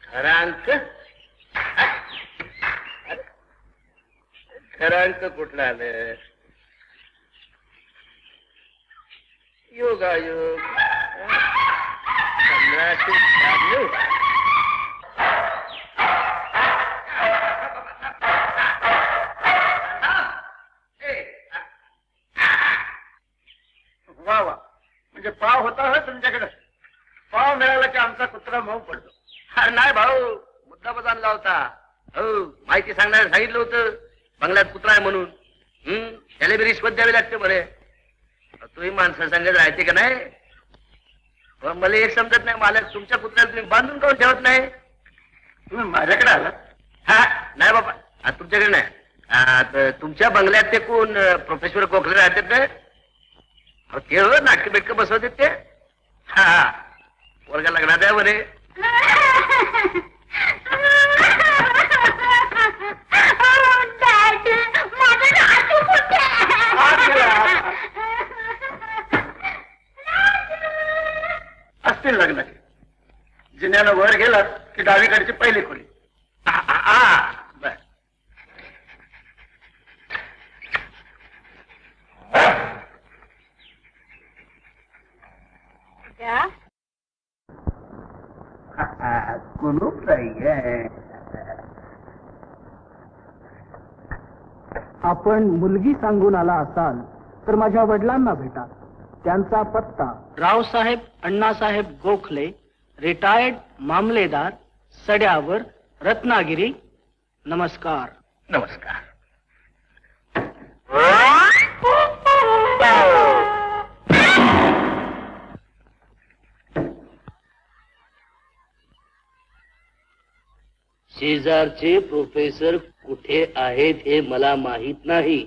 खरा अंक? खरा अंक कुठला आलं? योगायोग 1596. वा वा, म्हणजे पाव होता हो तुमच्याकडे. पाव मिळाला की आमचा कुत्रा मऊ पडतो. अरे नाही भाऊ, मुद्दामच आणला होता. हो, माहिती सांगण्याला सांगितलं होतं बंगल्यात कुत्रा आहे म्हणून. त्याला बी रिश्वत द्यावी लागते बरे. तुम्ही माणसं सांगत राहते का नाही? पण मला एक समजत नाही, मालक तुमच्या कुत्र्याला तुम्ही बांधून काऊन ठेवत नाही? तुम्ही माझ्याकडे आला? हा नाही बाबा, तुमच्याकडे नाही. तुमच्या बंगल्यात ते कोण प्रोफेसर कोकले राहतात ना? ते हो नाटक बिटक बसवतात ते. हा वर्गा लग्नात आहे बरे. असतील लग्न. जिन्यानं वर गेलात की डावीकडची पहिली खोली. बर. कुलूप नाहीये. आपण मुलगी सांगून आला असाल तर माझ्या वडिलांना भेटा. त्यांचा पत्ता रावसाहेब अण्णासाहेब गोखले, रिटायर्ड मामलेदार, सड्यावर, रत्नागिरी. नमस्कार. नमस्कार. शेजारचे प्रोफेसर कुठे आहेत हे मला माहित नाही.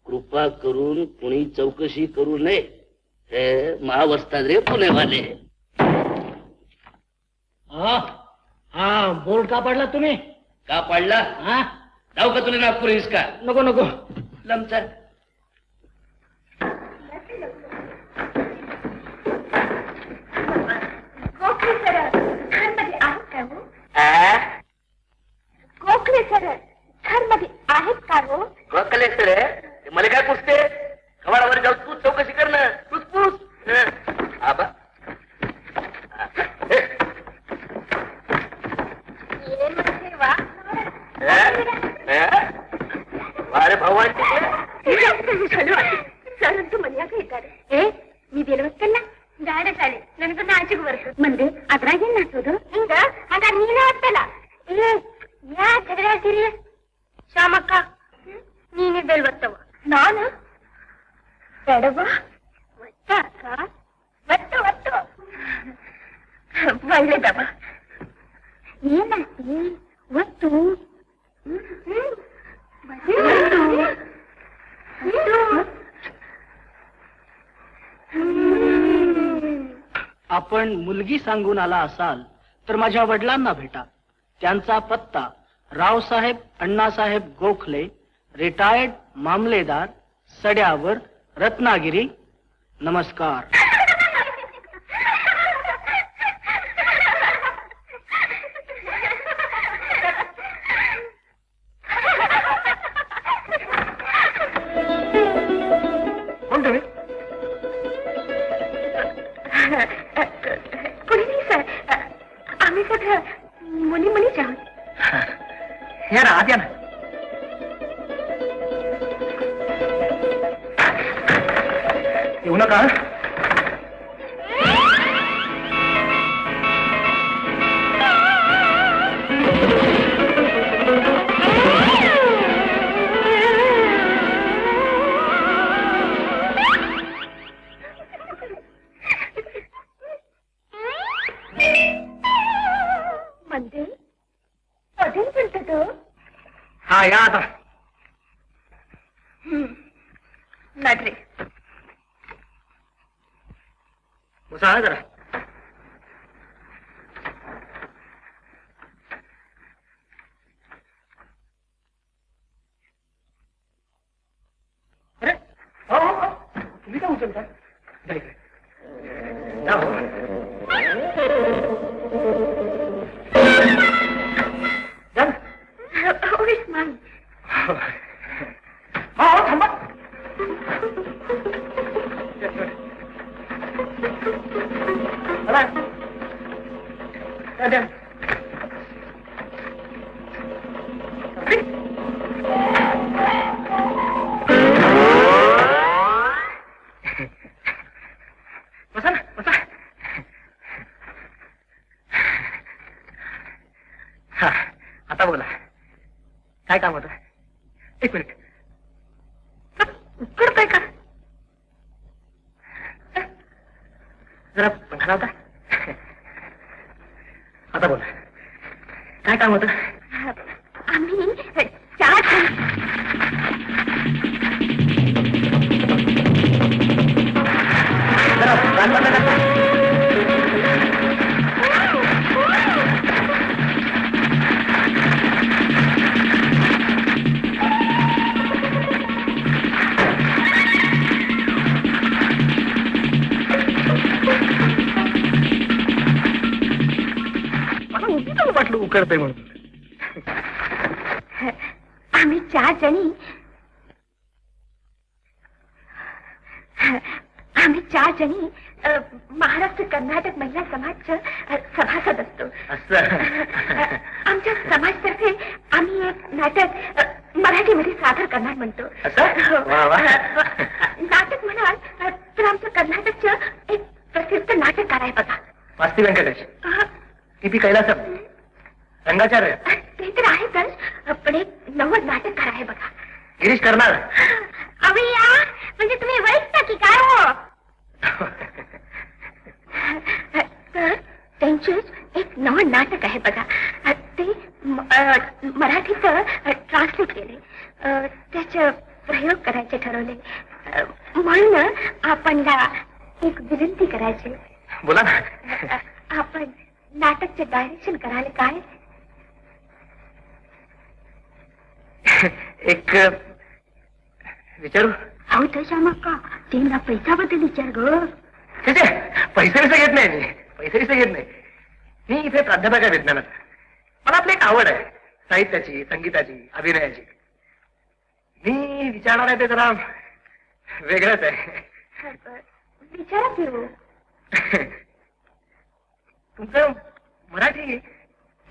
कृपा करून कुणी चौकशी करू नये. हे महावस्ताद रे पुणेवाले. हा बोर्ड का पडला तुम्ही? का पाडला? हा जाऊ का तुला नागपूर का? नको नको. लमचा गोखले सर घरमध्ये आहेत का हो? गोखले सर मला काय पुसते? खवाडावर जाऊ तूच चौकशी कर ना. तूच पूस. आबा अरे भगवान सर तू मजा घेतात. मी दिलवस्तಲ್ಲ ಗಾಡಿ ತಾಳಿ ನನಗೂ ನಾಚಿಗೆ ಬರ್ತದೆ ಮಂದಿ ಅದ್ರಾಗ ಏನ್ ಹಾಕೋದು ಹಿಂಗ ಆಗ ನೀನ ಆಗ್ತಲ್ಲ. ಯಾ ಜಗಳಾಡ್ತೀರಿ ಶ್ಯಾಮಕ್ಕ? ನೀನೇ ಬೆಳ್ವತ್ತವ ನಾನು ಬೇಡವಾ? ಒತ್ತ ಅಕ್ಕ ಒತ್ತು ಒತ್ತು ಒಳ್ಳೇದವ. ಏನಾಗ್ತಿ ಒತ್ತು आपण मुलगी सांगून आला असाल तर माझ्या वडिलांना भेटा. त्यांचा पत्ता रावसाहेब अण्णासाहेब गोखले, रिटायर्ड मामलेदार, सड्यावर, रत्नागिरी. नमस्कार. कोण तुम्ही? कुणी नाही सर, आम्ही सगळं मुली मुलीच आहोत. या ना आत या ना. येऊ नका. मंदिर कधी म्हणतो तो? हा या आता. नडरे बसा जरा. अरे हो हो हो. तुम्ही काय उचलता? जा इकडे. जा हो. मान. हो थांबा. द्या. बसा ना बसा. हा आता बोला काय काम होतं. एक मिनिट करताय का जरा पंखा होता. आता बोला काय काम होतं. आम्ही चार जरा कान बंद करा. मला उगीच वाटलं उकरतंय म्हणून. आम्ही 4 जणी महाराष्ट्र कर्नाटक महिला समाजचं सभासद असतो. असं आमच्या समाजतर्फे आम्ही एक नाटक मराठीमध्ये सादर करणार म्हणतो. असं? वा, वा. नाटक म्हणाल तर आमचं कर्नाटकचं एक प्रसिद्ध नाटककार आहे बघा. वास्ती व्यंकटेश टी पी कैलासम रंगाचार्य ते तर आहेतच पण एक नवं नाटककार आहे बघा. गिरीश करणार. अवय्या म्हणजे तुम्ही वैसता की काय हो. तर त्यांचेच एक नवं नाटक आहे बघा. ते मराठीत ट्रान्सलेट केले. त्याचे प्रयोग करायचे ठरवले. म्हणून आपणला एक विनंती करायची. बोला ना. आपण नाटकचे डायरेक्शन करायला काय. एक विचारू. अहो तशा मग का त्यांना पैशाबद्दल विचार ग. पैसे घेत नाही मी. पैसे घेत नाही. मी इथे प्राध्यापक आहे विज्ञानाचा. मला आपली एक आवड आहे साहित्याची संगीताची अभिनयाची. मी विचारणार आहे ते जरा वेगळंच आहे. विचारा फिरू. तुमचं मराठी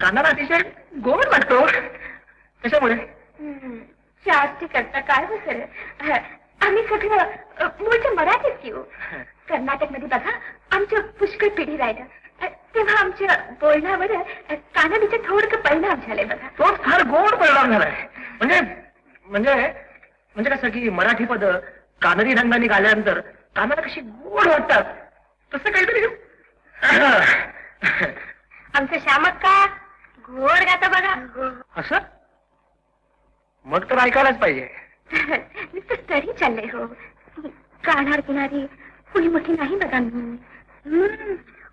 कानाला अतिशय गोड वाटतो. कशामुळे. शास्त्री करता काय बसर. आम्ही सगळं मूळचं मराठीच घेऊ. कर्नाटक मध्ये बघा आमच्या पुष्कळ पिढी राहिलं तेव्हा आमच्या बोलण्यावर कानाडीचा थोडकं परिणाम झालाय बघा. तो फार गोड परिणाम झालाय. म्हणजे म्हणजे म्हणजे कसं की मराठी पद कानडी ढंगाने गाल्यानंतर कानाला कशी गोड वाटतात तसं काहीतरी. आमचं श्यामक का घोड गाता बघा. असं मग तर ऐकायलाच पाहिजे. नुसतं तरी चाललंय हो. गाणार किनारी कुणी मोठी नाही बघा मी.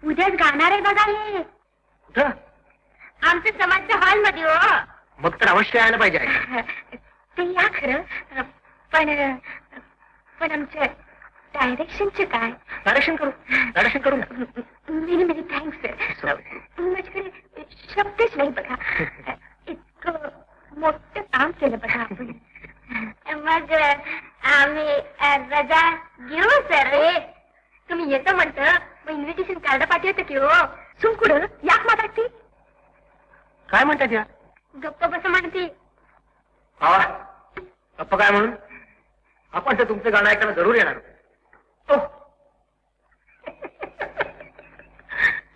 उद्याच गाणार आहे बघा हे. कुठं. आमच्या समाजच्या हॉलमध्ये हो. मग तर अवश्य यायला पाहिजे. ते या खरं पण आमच्या डायरेक्शनचे काय. डायरेक्शन करू ना. Many thanks. माझ्याकडे शब्दच नाही बघा. इतकं मोठं काम केलं बघा आपण. मग आम्ही रजा घेऊ सर. तुम्ही येतं म्हणतं मग इन्व्हिटेशन कार्ड पाठवतं की हो. सुंकुड याक मागाती. काय म्हणतात या. गप्प बस म्हणते. गप्पा काय म्हणून. आपण तर तुमचं गाणं ऐकायला जरूर येणार.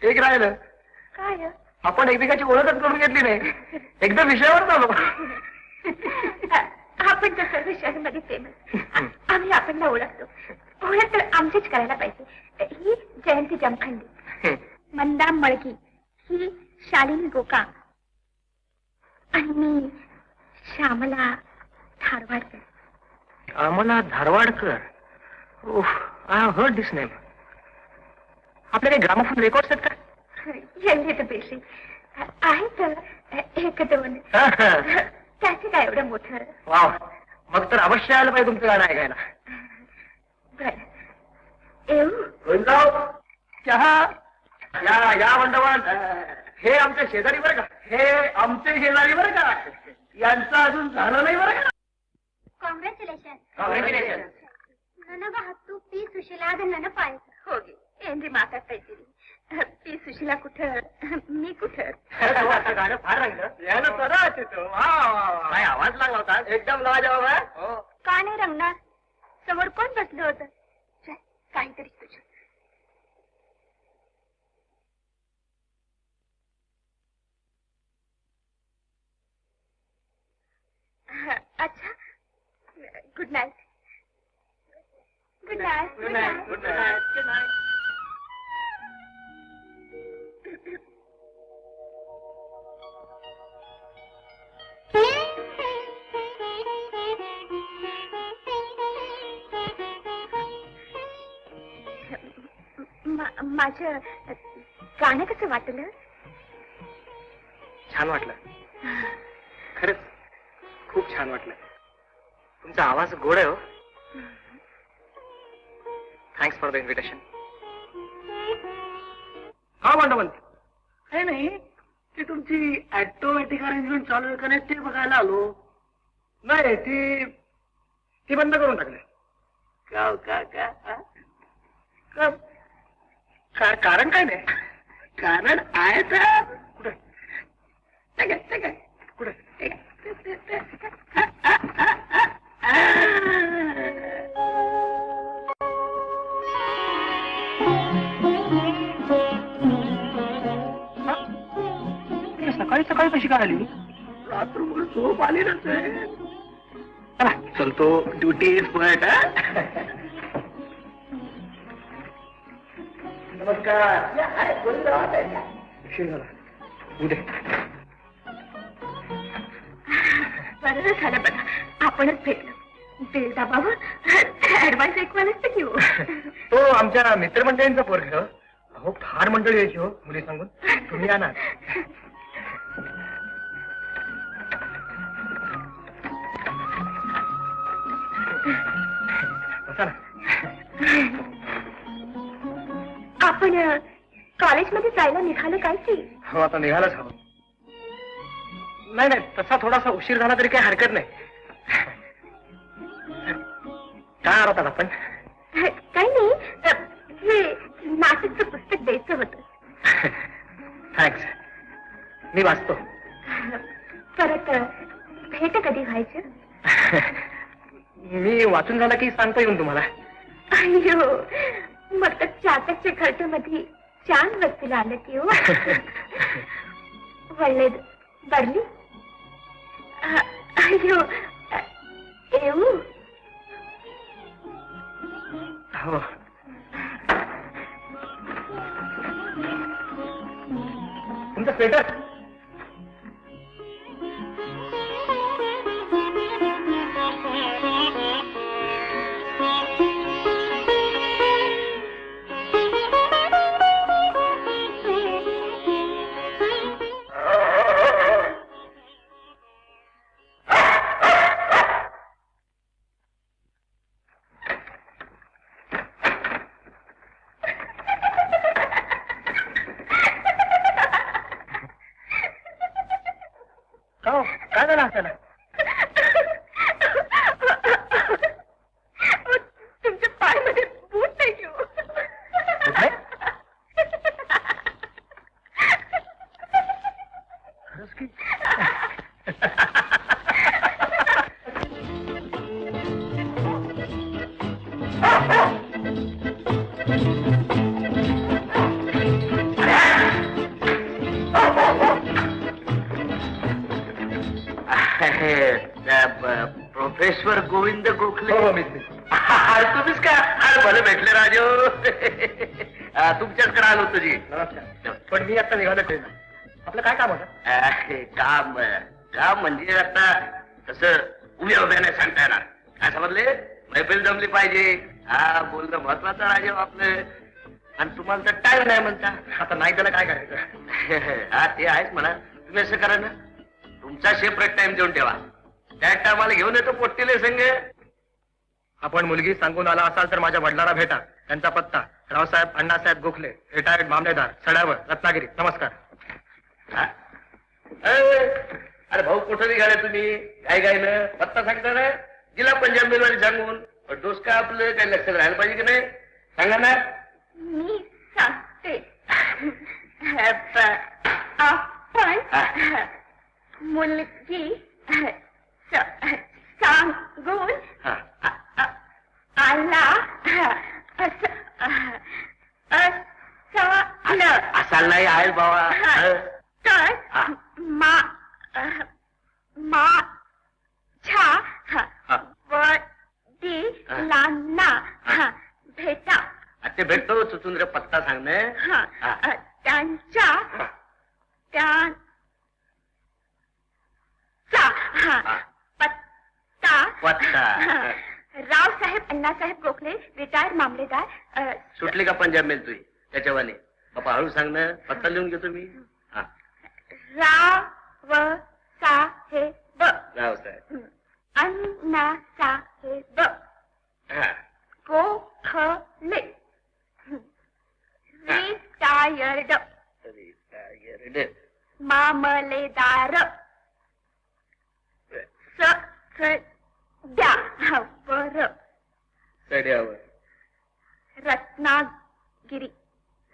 एक राहिलं. काय आपण एकमेकाची ओळखच करून घेतली नाही. एकदम विषयावर चालू. आपण तर सर्व शहरामध्ये फेमस. आम्ही आपण ओळखतो. ओळख तर आमचीच करायला पाहिजे. ही जयंती जमखंडी. मंदा मळकी. ही शालिनी गोका. आणि मी श्यामला धारवाडकर. आम्हाला Dharwadkar. I have heard this name. आपल्याकडे ग्रामोफोन रेकॉर्ड्स आहेत का. यांनी तर बेशी आहेत एक दोन. त्याचे काय एवढं मोठं. वाव. मग तर अवश्य आलं पाहिजे तुमचं गाणं ऐकायला. बरं येऊ. गोविंदराव चहा. या वंडवान. हे आमचे शेजारी बरं का. हे आमचे शेजारी बरं का. यांचं अजून झालं नाही बरं का? Congratulation Congratulations. ನನಗ 10 ಪಿ ಸುಶೀಲಾ ಅದ ನೆನಪಾಯ್ತು ಹೋಗಿ ಏನ್ರಿ ಮಾತಾಡ್ತಾ ಇದ್ದೀರಿ ಪಿ ಸುಶೀಲಾ कुठं मी कुठं आता गाणं फार रंगलं. यानं सदा येतो. वा, वा, वा. काय आवाज लागला होता एकदम लाजवाब आहे. हो. का नाही रंगणार समोर कोण बसलं होतं चल, काहीतरी तुझं अच्छा good night good night Good night, good night, good night. माझं गाणं कसं वाटलं छान वाटलं खरंच खूप छान वाटलं तुमचा आवाज गोड आहे हो थँक्स फॉर द इन्व्हिटेशन हा म्हणतो हे नाही ती तुमची ऑटोमॅटिक अरेंजमेंट चालू आहे का नाही ते बघायला आलो. नाही ती बंद करून टाकली कारण काय नाही कारण आहे तर कुठे कुठे सकाळी सकाळी कशी काय आली रात्रभर झोप आली नसेल. चला चलतो ड्युटी इज पॉइंट नमस्कार उशीर झाला उद्या बरं झालं बघा आपणच भेटलो बिल दाबावं ऍडव्हान्स एक वेळेस तर घेऊ तो आमच्या मित्रमंडळींचा पोरग अहो फार मंडळी यायची हो मुली सांगून तुम्ही आणा बसा ना आपण कॉलेजमध्ये जायला निघालो काय की हो आता निघालाच हवं नाही तसा थोडासा उशीर झाला तरी काही हरकत नाही काय आलात आपण काही नाही हे नाटकचं पुस्तक द्यायचं होतं थँक्स मी वाचतो परत भेट कधी व्हायचं मी वाचून झाला की सांगता येऊन तुम्हाला अय्यो मग तर चातकच्या घरट्यामध्ये छान वस्तूला आलं की हो ಒಳ್ಳೇದು ಬರ್ಲಿ ಅಯ್ಯೋ ಏವು हो तुमचं स्वेटर काय झालं असायला तुमच्या पायामध्ये बूट नाही घेऊ खरंच की प्रोफेसर गोविंद गोखले हो मिस तुम्हीच का अरे भले भेटले राजू तुमच्याचकडे आलो होतो जी नमस्कार पण मी आता निघालो ट्रेन आपलं काय काम होतं काम काम म्हणजे आता तसं उभ्या उभ्या नाही सांगता येणार काय समजले मैफिल जमली पाहिजे हा बोलणं महत्वाचं राजे आपलं आणि तुम्हाला तर टाइम नाही म्हणता आता नाही त्याला काय करायचं हा ते आहेच म्हणा तुम्ही असं करा ना तुमचा सेपरेट टाइम देऊन ठेवा त्या टायमाला घेऊन येतो पोट्टीले संघ आपण मुलगी सांगून आला असाल तर माझ्या वडिलांना भेटा त्यांचा पत्ता रावसाहेब अण्णासाहेब गोखले रिटायर्ड मामलेदार सड्यावर रत्नागिरी नमस्कार हा? ए, अरे भाऊ कुठं निघाले तुम्ही काय काय ना पत्ता सांगता ना जिल्हा पंजाब मेलवानी सांगून डोस का आपलं काही लक्षात राहायला पाहिजे की नाही सांगा ना. मी सांगते आपण हा. मुलगी सांगून हा. आला असा नाही आहे बाबा. तर हा. माझ्या हा. वडिलांना भेटा. ते भेटतो चुचून पत्ता सांगणे. त्यांचा पत्ता पत्ता. रावसाहेब अण्णासाहेब गोखले रिटायर्ड मामलेदार. सुटली का पंजाब मेल तुझी त्याच्यावाने बाबा हळू सांगणं पत्ता लिहून घेतो मी. हा. रावसाहेब रावसाहेब. अण्णासाहेब हा. गोखले रिटायर्ड मामलेदार. सध्यावर सड्यावर रत्नागिरी.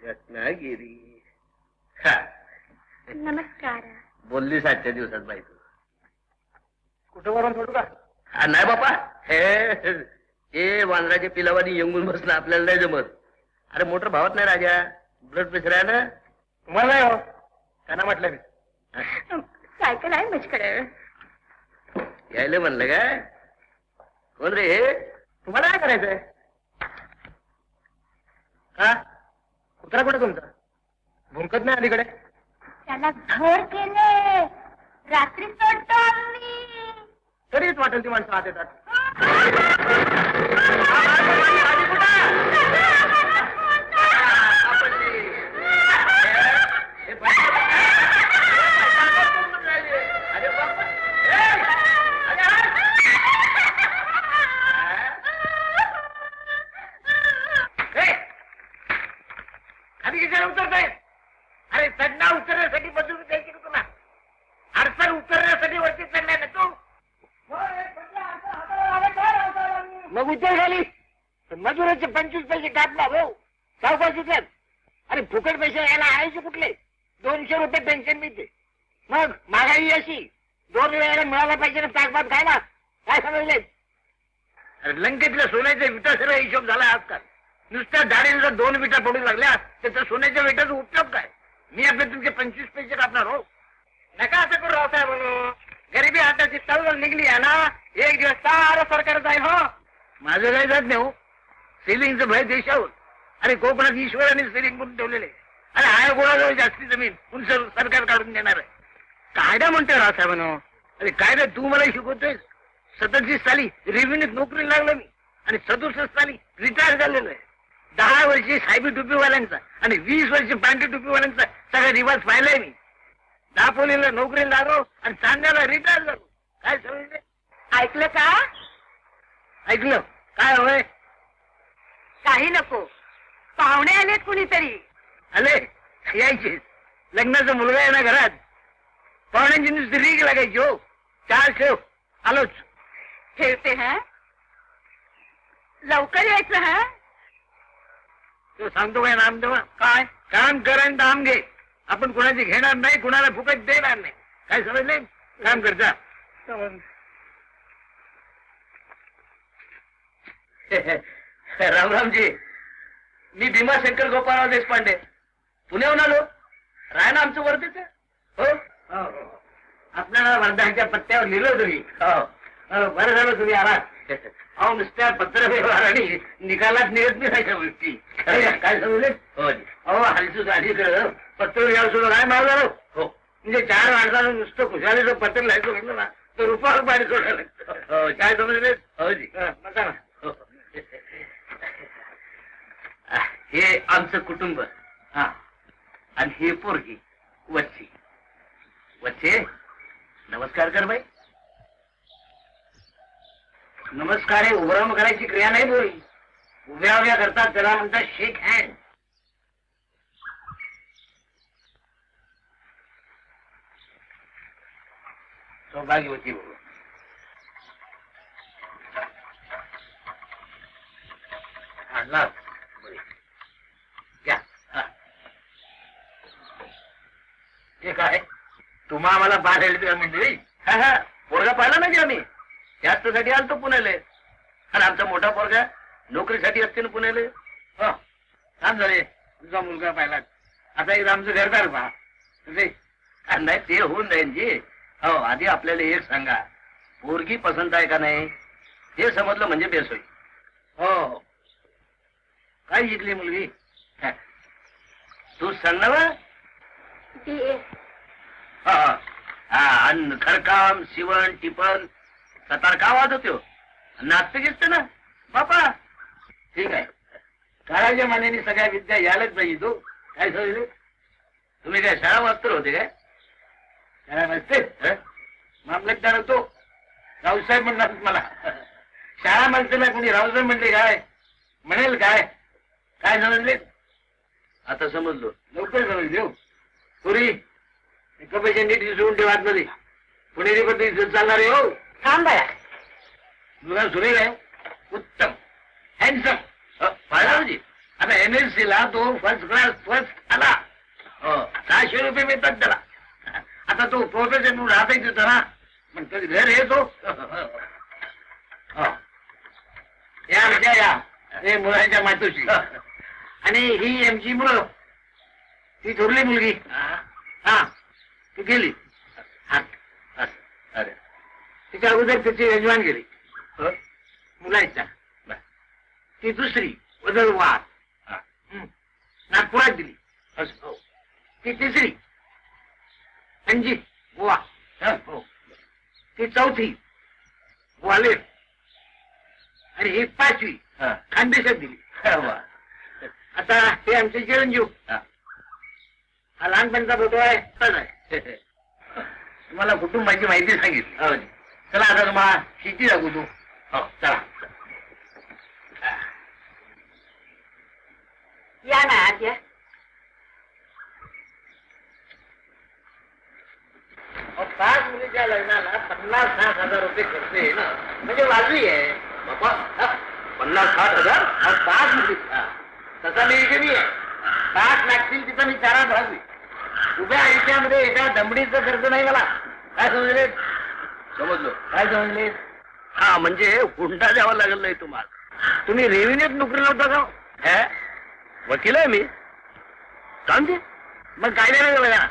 रत्नागिरी. हा. नमस्कार. बोललीस आजच्या दिवसात बाई तू. कुठं वरून सोडू का? नाही बापा हे वांद्राच्या पिलावानी येंगून बसणं आपल्याला नाही जमत. अरे मोटर भावत नाही राजा ब्लड प्रेशर आहे ना. तुम्हाला नाही हो त्यांना म्हटलं मी. सायकल आहे माझ्याकडे. यायला म्हणलं काय कोण रे हे. तुम्हाला काय करायचंय? हा कुत्रा कुठे तुमचा भुंकत नाही अलीकडे? त्याला घर केले रात्री सोडतो आम्ही. तरीच वाटेल ती माणसं आत येतात. उतरताय. अरे चढणा उतरण्यासाठी बदलून द्यायची का तुला? अडचण उतरण्यासाठी वरती चढलाय ना तू. मग उतर झाली मजुराचे 25 पैसे कापला हो सावकाश उतर. अरे फुकट पैसे यायला आणायचे कुठले? 200 रुपये पेन्शन मिळते. मग महागाई अशी 2 वेळेला मिळाला पाहिजे ना ताकभात खायला. काय समजले? अरे लंकेतल्या सोन्याच्या विटा सर्व हिशोब झाला आजकाल. नुसत्या दाढीला जर 2 विटा पडू लागल्या तर सोन्याच्या विटाचा उपयोग काय? मी आपले तुमचे 25 पैसे कापणार हो. नका असं करू रावसाहेब म्हणून. गरिबी हाताची तळवळ निघली आहे ना. एक दिवस सारं सरकार जाईल हो. माझं काही जात नाही हो. सेलिंगचं भय देशावर. अरे कोकणात ईश्वराने सेलिंग करून ठेवलेले. अरे हाय गोळाजवळ जास्ती जमीन उंच सरकार काढून देणार आहे. कायदा म्हणतोय रावसाहेब म्हणून. अरे कायदा तू मला शिकवतोय. 37 साली रेव्हेन्यूत नोकरी लागलो मी आणि 67 साली रिटायर झालेलो आहे. 10 वर्षी साहेबी टोपीवाल्यांचा आणि 20 वर्षी पांढरी टोपीवाल्यांचा सगळा रिवाज पाहिलाय मी. दापोलीला नोकरी लागलो आणि चांद्याला रिटायर झालो. काय समजले? ऐकलं का? ऐकलं काय होय? काही नको. पाहुणे आलेत कुणीतरी. आले यायचे. लग्नाचा मुलगा आहे ना घरात. पाहुण्यांची नुसती रीग लागायची हो. 4 ठेव आलोच. ठेवते हा. लवकर यायचं हा. तो सांगतो काय नामदेवा काय काम कर आणि दाम घे. आपण कुणाची घेणार नाही कुणाला फुकट देणार नाही. काय समजले? काम करता. रामरामजी मी भीमाशंकर गोपाळराव देशपांडे पुण्याहून आलो. राहणं आमचं वर्धेच हो. आपल्याला वर्धाच्या पत्त्यावर लिहिलं तुम्ही. बरं झालं तुम्ही आलात. अहो नुसत्या पत्र व्यवहार आणि निकालात निघत नाही अशा गोष्टी. काय समजले? हो अहो हलसू झालीकडं पत्र व्यवहार सुद्धा काय मार झालं हो. म्हणजे 4 माणसानं नुसतं खुशालीचं पत्र लिहायचं म्हटलं ना तर रुपयावर पाणी सोडायला लागतं. काय समजले? हो जी. नका ना. हो. हे आमचं कुटुंब. हा आणि ही पोरगी वच्ची. वच्चे नमस्कार कर बाई. नमस्कार हे उभं करायची क्रिया नाही बोली. उभ्या उभ्या करतात त्याला म्हणतात शेक हँड. भाग्यवती बरोबर. आणला बरे. घ्या. हा. हे काय तुम्हा आम्हाला पाहायला म्हणजे पोरगा पाहिला ना की आम्ही त्यासाठी आलतो पुण्याले. आणि आमचा मोठा पोरगा नोकरीसाठी असते ना पुण्याले. हो छान झाले तुझा मुलगा पाहिला. आता एकदा आमचं घरदार पहा. नाही ते होऊन जाईल जी. हो आधी आपल्याला एक सांगा पोरगी पसंत आहे का नाही हे समजलं म्हणजे बेस होईल. हो काय शिकली मुलगी तू सांग ना बा. BA. आणि खरकाम शिवण टिपण सतार का वाजवतो नाचते गिसते ना बापा. ठीक आहे काळाच्या मानेने सगळ्या विद्या यायलाच पाहिजे. तू काय समजले तुम्ही काय शाळा मास्तर होते काय. शाळा मास्तर मामलतदार होतो. रावसाहेब म्हणणार मला. शाळा माणसाला कोणी रावसाहेब म्हणले काय म्हणेल काय काय समजले. आता समजलो लवकर समजले. पुरी कपेच्या नीट दिसून ठेवात मध्ये पुणेरी पद्धती चालणार आहे. हो थांबा. मुलगा सुरेल आहे उत्तम हँडसम पाहिला म्हणजे. आता MSc ला तो फर्स्ट क्लास फर्स्ट आला. 600 रुपये मिळतात त्याला. आता तो प्रोफेसर म्हणून राहता येतो ना पण कधी घर येतो. या आमच्या या हे मुलांच्या मातोशी. आणि ही आमची मुलं ती थोरली मुलगी. हा ती गेली. अरे तिच्या अगोदर त्याची यजमान गेली मुलांच्या. ती दुसरी वदळवाद नागपुरात दिली. ती तिसरी अंजी गोवा. ती चौथी ग्वालेर. आणि ही पाचवी खानदेशात दिली. आता हे आमचे चिरंजीव. हा लहानपणचा फोटो आहे. तुम्हाला कुटुंबाची माहिती सांगितली. चला आता तुम्हाला शेती दाखवू तू. हो चला. या ना आद्या. पाच मुलीच्या लग्नाला 50,000-60,000 रुपये खर्च आहे ना म्हणजे वाजवी आहे बाबा. 50,000-60,000 पाच मुली. तसा मी इथे मी आहे 5 लागतील तिथं मी 4 भागवी. उभ्या आयुष्यामध्ये एका दमडीचा खर्च नाही मला. काय समजले. समजलो काय समजले. हा म्हणजे हुंडा द्यावा लागेल नाही तुम्हाला. तुम्ही रेव्हेन्यूत नोकरीला होता का. वकील आहे मी. समजे मग काय नाही बघा.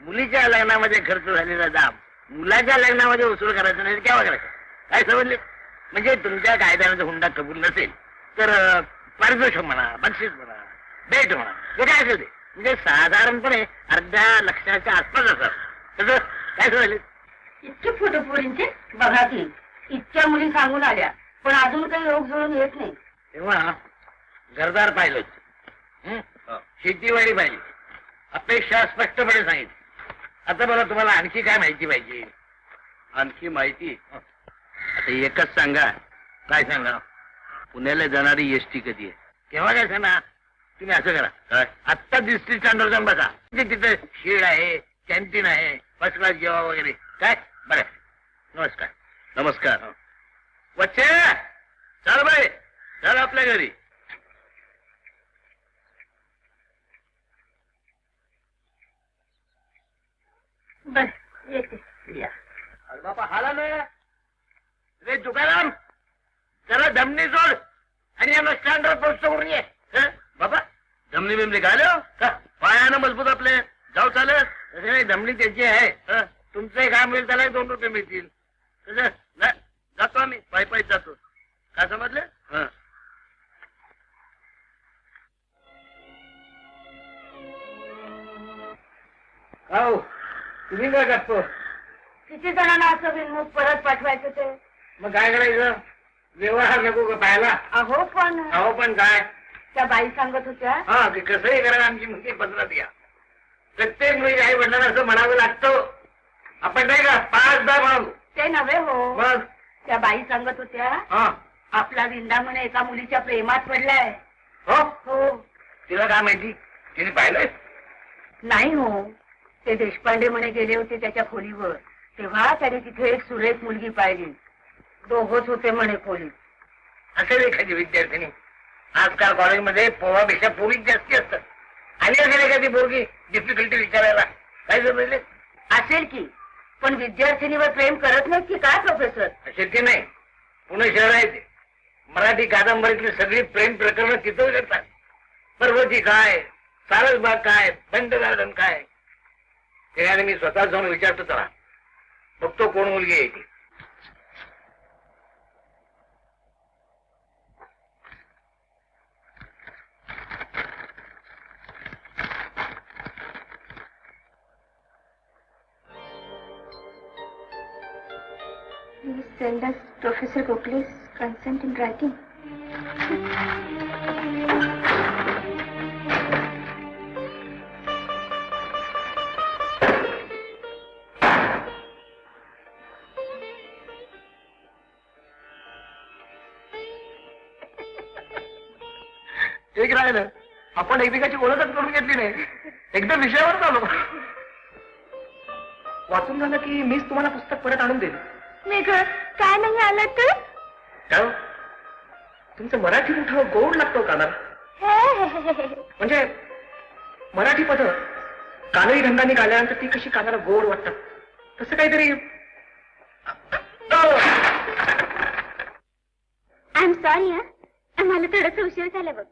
मुलीच्या लग्नामध्ये खर्च झालेला दाम मुलाच्या लग्नामध्ये वसूल करायचं नाही केव्हा करायचं. काय समजले. म्हणजे तुमच्या कायद्यामध्ये हुंडा कबूल नसेल तर पारितोषिक म्हणा बक्षीस म्हणा भेट म्हणा हे काय असेल ते म्हणजे साधारणपणे अर्ध्या लक्षाच्या आसपास असतात. तसं काय समजले. इतके फोटो पोरींचे बघा की इतक्या मुली सांगून आल्या पण अजून काही योग जुळून येत नाही. तेव्हा घरदार पाहिलं शेतीवाडी पाहिली अपेक्षा स्पष्टपणे सांगितली. आता मला तुम्हाला आणखी काय माहिती पाहिजे. आणखी माहिती आता एकच सांगा. काय सांगा. पुण्याला जाणारी एसटी कधी आहे केव्हा काय सांगा. तुम्ही असं करा काय आत्ता दिसती स्टँडवर जाऊन बघा. म्हणजे तिथं शेड आहे कॅन्टीन आहे फर्स्ट क्लास जेवा वगैरे काय. बरं नमस्कार. नमस्कार. वच्चे चल बाई चल आपल्या घरी. बस येते. अरे बापा हाला नाही रे तुकाराम जरा धमनी सोड आणि याला स्टँडवर पोहोचतो करून ये. बाबा धमनी बिमली काय पायानं मजबूत आपले जाऊ चालत. तसे नाही धमनी त्याची आहे. तुमचंही काम होईल त्याला 2 रुपये मिळतील. तसं नाही जातो आम्ही पायी पायीच जातो. काय समजले. हो तुम्ही काय करतो. किती जणांना असं बिनमुख परत पाठवायचं ते. मग काय करायचं. व्यवहार नको का पाहायला. अहो पण काय त्या बाई सांगत होत्या. हा ते कसंही करा आमची मुलगी पत्रात घ्या. प्रत्येक मुली आई वडिलांना असं म्हणावं लागतं. आपण नाही का 5-10 म्हणालो. ते नव्हे हो. मग त्या बाई सांगत होत्या हा आपला विंदा म्हणे एका मुलीच्या प्रेमात पडलाय. हो हो. तिला काय माहिती. तिने पाहिलंय. नाही हो ते देशपांडे म्हणे गेले होते त्याच्या खोलीवर. तेव्हा त्याने तिथे एक सुरेख मुलगी पाहिली. दोघच होते म्हणे पोलीस. असेल एखादी विद्यार्थिनी. आजकाल कॉलेजमध्ये पोहापेक्षा पोलीस जास्ती असतात. आणि असेल एखादी पोरगी डिफिकल्टी विचारायला. काय समजले? असेल की, पण विद्यार्थिनीवर प्रेम करत नाहीत की काय प्रोफेसर? शक्य नाही. पुणे शहर आहे ते. मराठी कादंबरीतली सगळी प्रेम प्रकरण तिथं घडतात. पर्वती काय, सारसबाग काय, बंद गार्डन काय. त्याने मी स्वतः जाऊन विचारतो त्याला. बघतो कोण मुलगी आहे ती. Please send us Professor Gokhale's consent in writing. एक राहिलं, आपण एकमेकाची ओळखच करून घेतली नाही. एकदम विषयावर आलो. वाचून झालं की मीच तुम्हाला पुस्तक परत आणून देईल. मेघ, काय नाही आलं तर? काय? तुमचं मराठी मोठं गोड लागतो कानाला. म्हणजे मराठी पद कानडी ढंगाने गाल्यानंतर ती कशी कानाला गोड वाटतात, तसं काहीतरी. आय एम सॉरी हा, मला थोडस उशीर झाला बघ.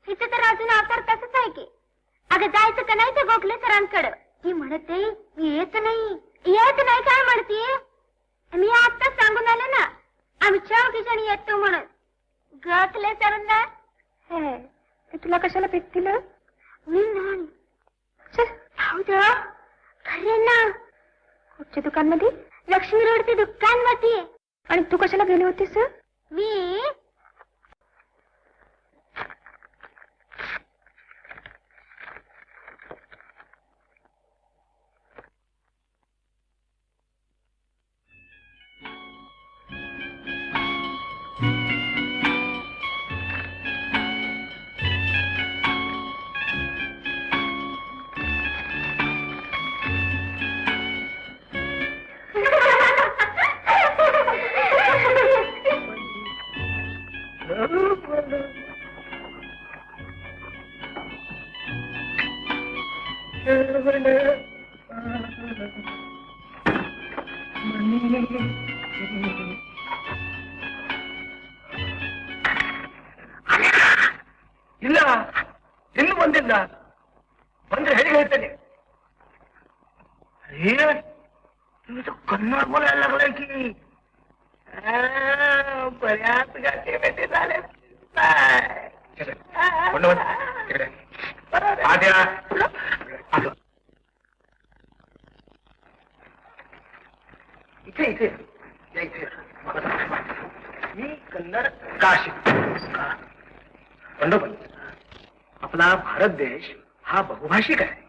हिचं तर अजून अवतार तसंच आहे की. अगं जायचं का नाही तर गोखले सरांकडं. ती म्हणते मी येत नाही काय म्हणते. मी आत्ताच सांगून आले ना, आम्ही चौघीजणी येतो म्हणून. गोखले सरांना तुला कशाला भेटतील? मी नाही. खरे ना, कुठच्या दुकानमध्ये? लक्ष्मी रोडचे दुकान मध्ये. आणि तू कशाला गेली होतीस? मी ಇಲ್ಲ ಇನ್ನು ಬಂದಿಲ್ಲ. ಬಂದ್ರೆ ಹೇಗೆ ಹೇಳ್ತೇನೆ. तुझं कन्नड बोलायला लागलाय की. बऱ्याच गाठी भेटी झाले. इथे इथे इथे मी कन्नड का शिकतो? पंडोबत, आपला भारत देश हा बहुभाषिक आहे.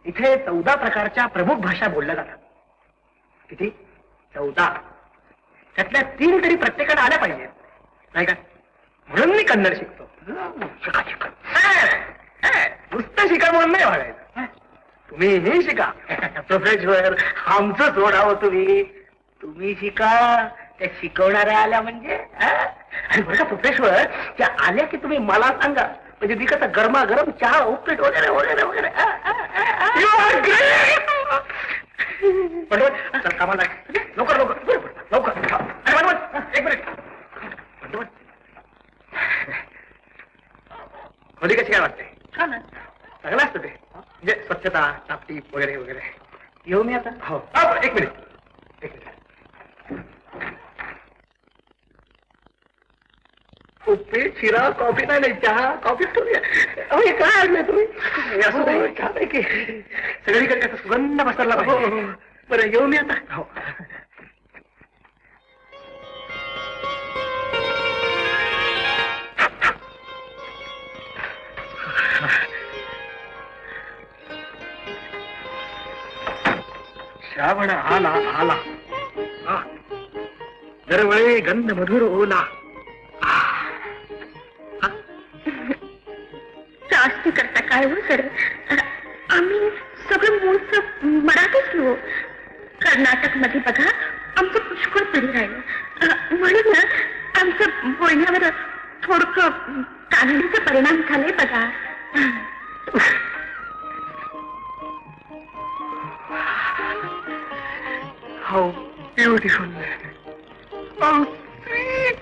इथे 14 प्रकारच्या प्रमुख भाषा बोलल्या जातात. किती? 14. त्यातल्या 3 तरी प्रत्येकाला आल्या पाहिजेत, नाही का? म्हणून मी कन्नड शिकतो. शिका शिका. नुसतं शिका म्हणून नाही वाढायचं. तुम्हीही शिका. प्रोफेसर आमचं सोडावं तुम्ही. तुम्ही शिका, त्या शिकवणाऱ्या आल्या म्हणजे. आणि बरं का प्रोफेसर, त्या आल्या की तुम्ही मला सांगा. म्हणजे ती कसं गरमागरम चहा, उपीट वगैरे वगैरे वगैरे. चल कामाला लवकर लवकर लवकर. एक मिनिट. खोली कशी काय वाटते? चांगलं असतं ते. म्हणजे स्वच्छता, टापटीप वगैरे वगैरे. येऊ मी आता? हो. एक मिनिट एक मिनिट. उपीट, शिरा, कॉफी नाही, चहा, कॉफी ठेवूया. हे काय आणलंय तुम्ही? असं नाही, छान आहे की. सगळीकडे कसं सुगंध पसरला पाहिजे. बरं येऊ मी आता? हो. श्रावण आला आला, दरवळे गंध मधुर ओला. जास्ती करता काय हो सर? आम्ही सगळं मूळचं की हो. कर्नाटक मध्ये बघा आमचं पुष्कळ तरी राहिलं म्हणून ना आमचं बोलण्यावर थोडकं कानडीचा परिणाम झाले बघा. How beautiful. How sweet.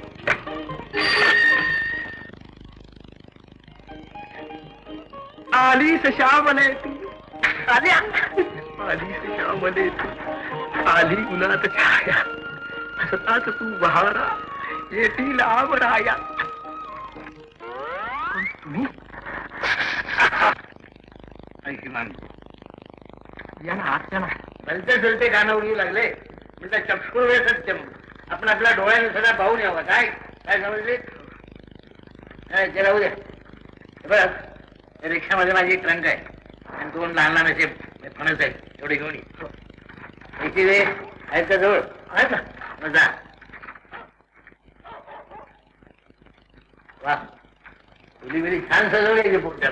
आलीस श्यामले तू आल्या आलीस श्यामले तू आली उन्हात छाया हसतात तू बहारा येतील आवराया. कोण तुम्ही? ऐकिमान या ना आत या ना. भलते चलते गाणं उडू लागले म्हणजे चक्षुर्वे सत्यम. आपण आपल्या डोळ्याने सगळं पाहून यावं. काय काय समजले? ते राहू द्या. बघ रिक्षामध्ये माझी ट्रंक आहे आणि 2 लहान लहान असे फणस आहेत एवढे घेऊन ये वे आहेत का जवळ? आहेत ना. मग जा. वा मुली बिली छान सजवली आहे पुढच्या.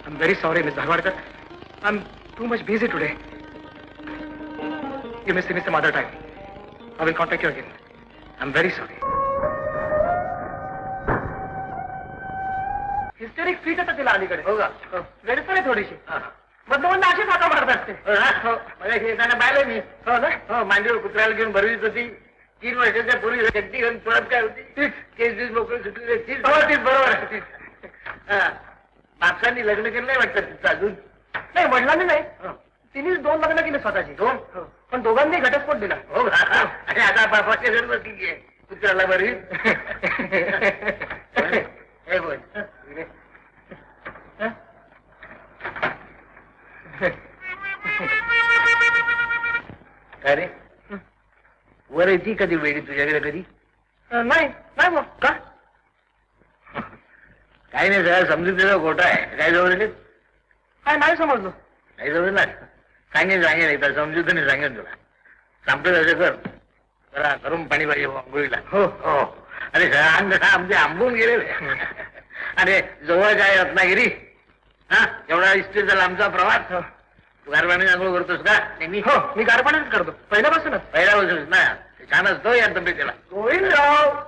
I'm very sorry, Miss Dharwadkar. I'm too much busy today. You may see me some other time. I will contact you again. I'm very sorry. Historic feet आता तिला अलीकडे. हो का? गैरसोय आहे थोडीशी. मधलं अशीच हाता मारत असते. हो माझ्या शेताना पाहिलं मी. हो ना? हो मांडीवर कुत्र्याला घेऊन भरवीत होती. 3 वर्षाच्या पूर्वी शक्ती घेऊन पळत काय होती. तीच केस बीस मोकळी सुटलेली. तीच बरोबर आहे तीच. बापसांनी लग्न केलं नाही वाटतं तिचं अजून. नाही वडिलांनी नाही. तिनेच 2 लग्न केले स्वतःची. 2? पण दोघांनी घटस्फोट दिला. हो आणि आता बापाच्या घर बसली आहे कुत्र्याला भरवी. हे बोल काय रे वर येते कधी वेळी तुझ्याकडे कधी? नाही नाही मग का? काही नाही सगळं समजून खोटा आहे. काय जवळ काय नाही समजलो. नाही जवळ ना सांगेन एकदा समजूत नाही सांगेन तुला. सांगतो असं कर जरा गरम पाणी पाहिजे आंघोळीला. हो हो अरे अंग आमचे आंबून गेले. अरे जवळ काय रत्नागिरी. हा एवढा इस्टेट झाला आमचा प्रवास. तू गारवाणी आंघोळ करतोस का नेहमी? हो मी गारपाणीच करतो पहिल्यापासूनच. पहिल्यापासूनच ना छान असतो या तब्येतीला. गोविंदराव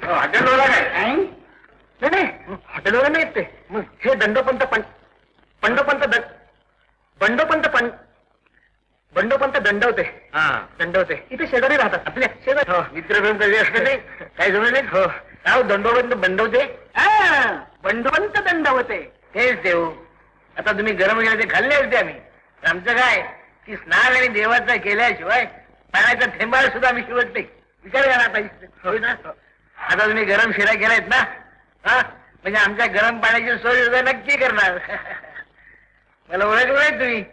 हॉटेलवाला काय? नाही हॉटेलवर नाही ते. हे बंडोपंत दंडवते. हा दंडवते इथे शेजारी राहतात आपल्या शेजारी. हो मित्रप्रेम कधी असतं ते काय समजले? हो काय दंडोबंद बंडवते? बंडवंत दंडवते. तेच देऊ. आता तुम्ही गरम गेले ते खाल्ले असते आम्ही. आमचं काय की स्नान आणि देवाचा केल्याशिवाय पाण्याचा थेंबाळ सुद्धा आम्ही शिवत नाही. विचार करा आता. होय ना? आता तुम्ही गरम शिरा केलायत ना हा म्हणजे आमच्या गरम पाण्याची सोय सुद्धा नक्की करणार. मला ओळखलं नाही तुम्ही?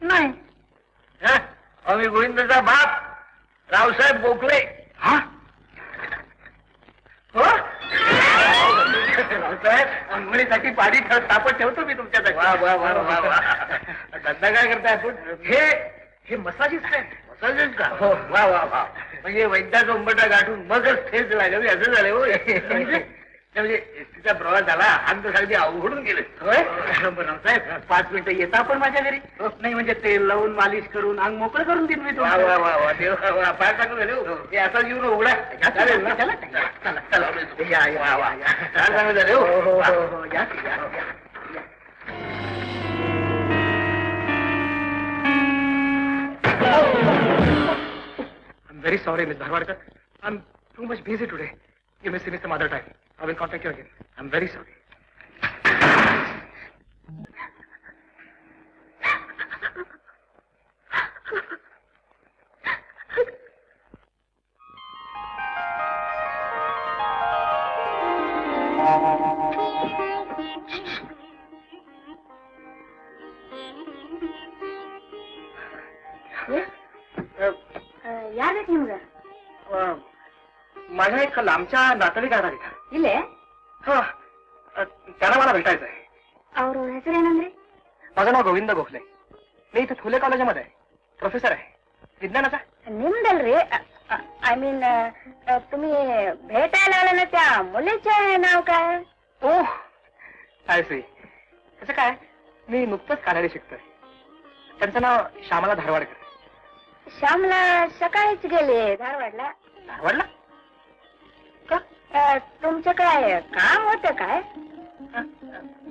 नाही. हा अहो मी गोविंदाचा बाप रावसाहेब गोखले. हा हो रावसाहेब अंघोळीसाठी पाणी तापत ठेवतो मी तुमच्यासाठी. वा वा वा वा वा. धंदा काय करताय आपण? हे मसाजीच आहे. मसाजच का? हो वा वा वा. म्हणजे वैद्याचा उंबटा गाठून मगच ठेच लागली असं झालं हो. म्हणजे एसटीचा प्रवास झाला हात तर अगदी अवघडून गेले. होय साहेब 5 मिनिटं येता आपण माझ्या घरी. नाही म्हणजे तेल लावून मालिश करून अंग मोकळं करून देईन मी. वा वा वा वा देव फार चांगलं झालं. हे आता येऊन उघडा चालेल ना? चला चला चला या या वा वा फार चांगलं झालं हो हो हो. हो या की, या I'm very sorry, Miss Dharwadkar. I'm too much busy today. You may see me some other time. I will contact you again. I'm very sorry. ಯಾರ್ಬೇಕು ನಿಮ್ಗ माझ्या एक लांबच्या नातेवाईक आहेत इथं. ಇಲ್ಲೇ हा त्यांना मला भेटायचं आहे. ಅವ್ರ ಹೆಸರೇನಂದ್ರಿ माझं नाव गोविंद गोखले. मी इथं फुले कॉलेजमध्ये आहे, प्रोफेसर आहे विज्ञानाचा. निम्दल्री आय मीन तुम्ही भेटायला आला ना त्या मुलीचे नाव काय ओ आय सी. कसं काय, मी नुकतंच कानाडी शिकतोय. त्यांचं नाव श्यामला धारवाडकर. श्यामला सकाळीच गेले धारवाडला. धारवाडला का? तुमचं काय काम होतं काय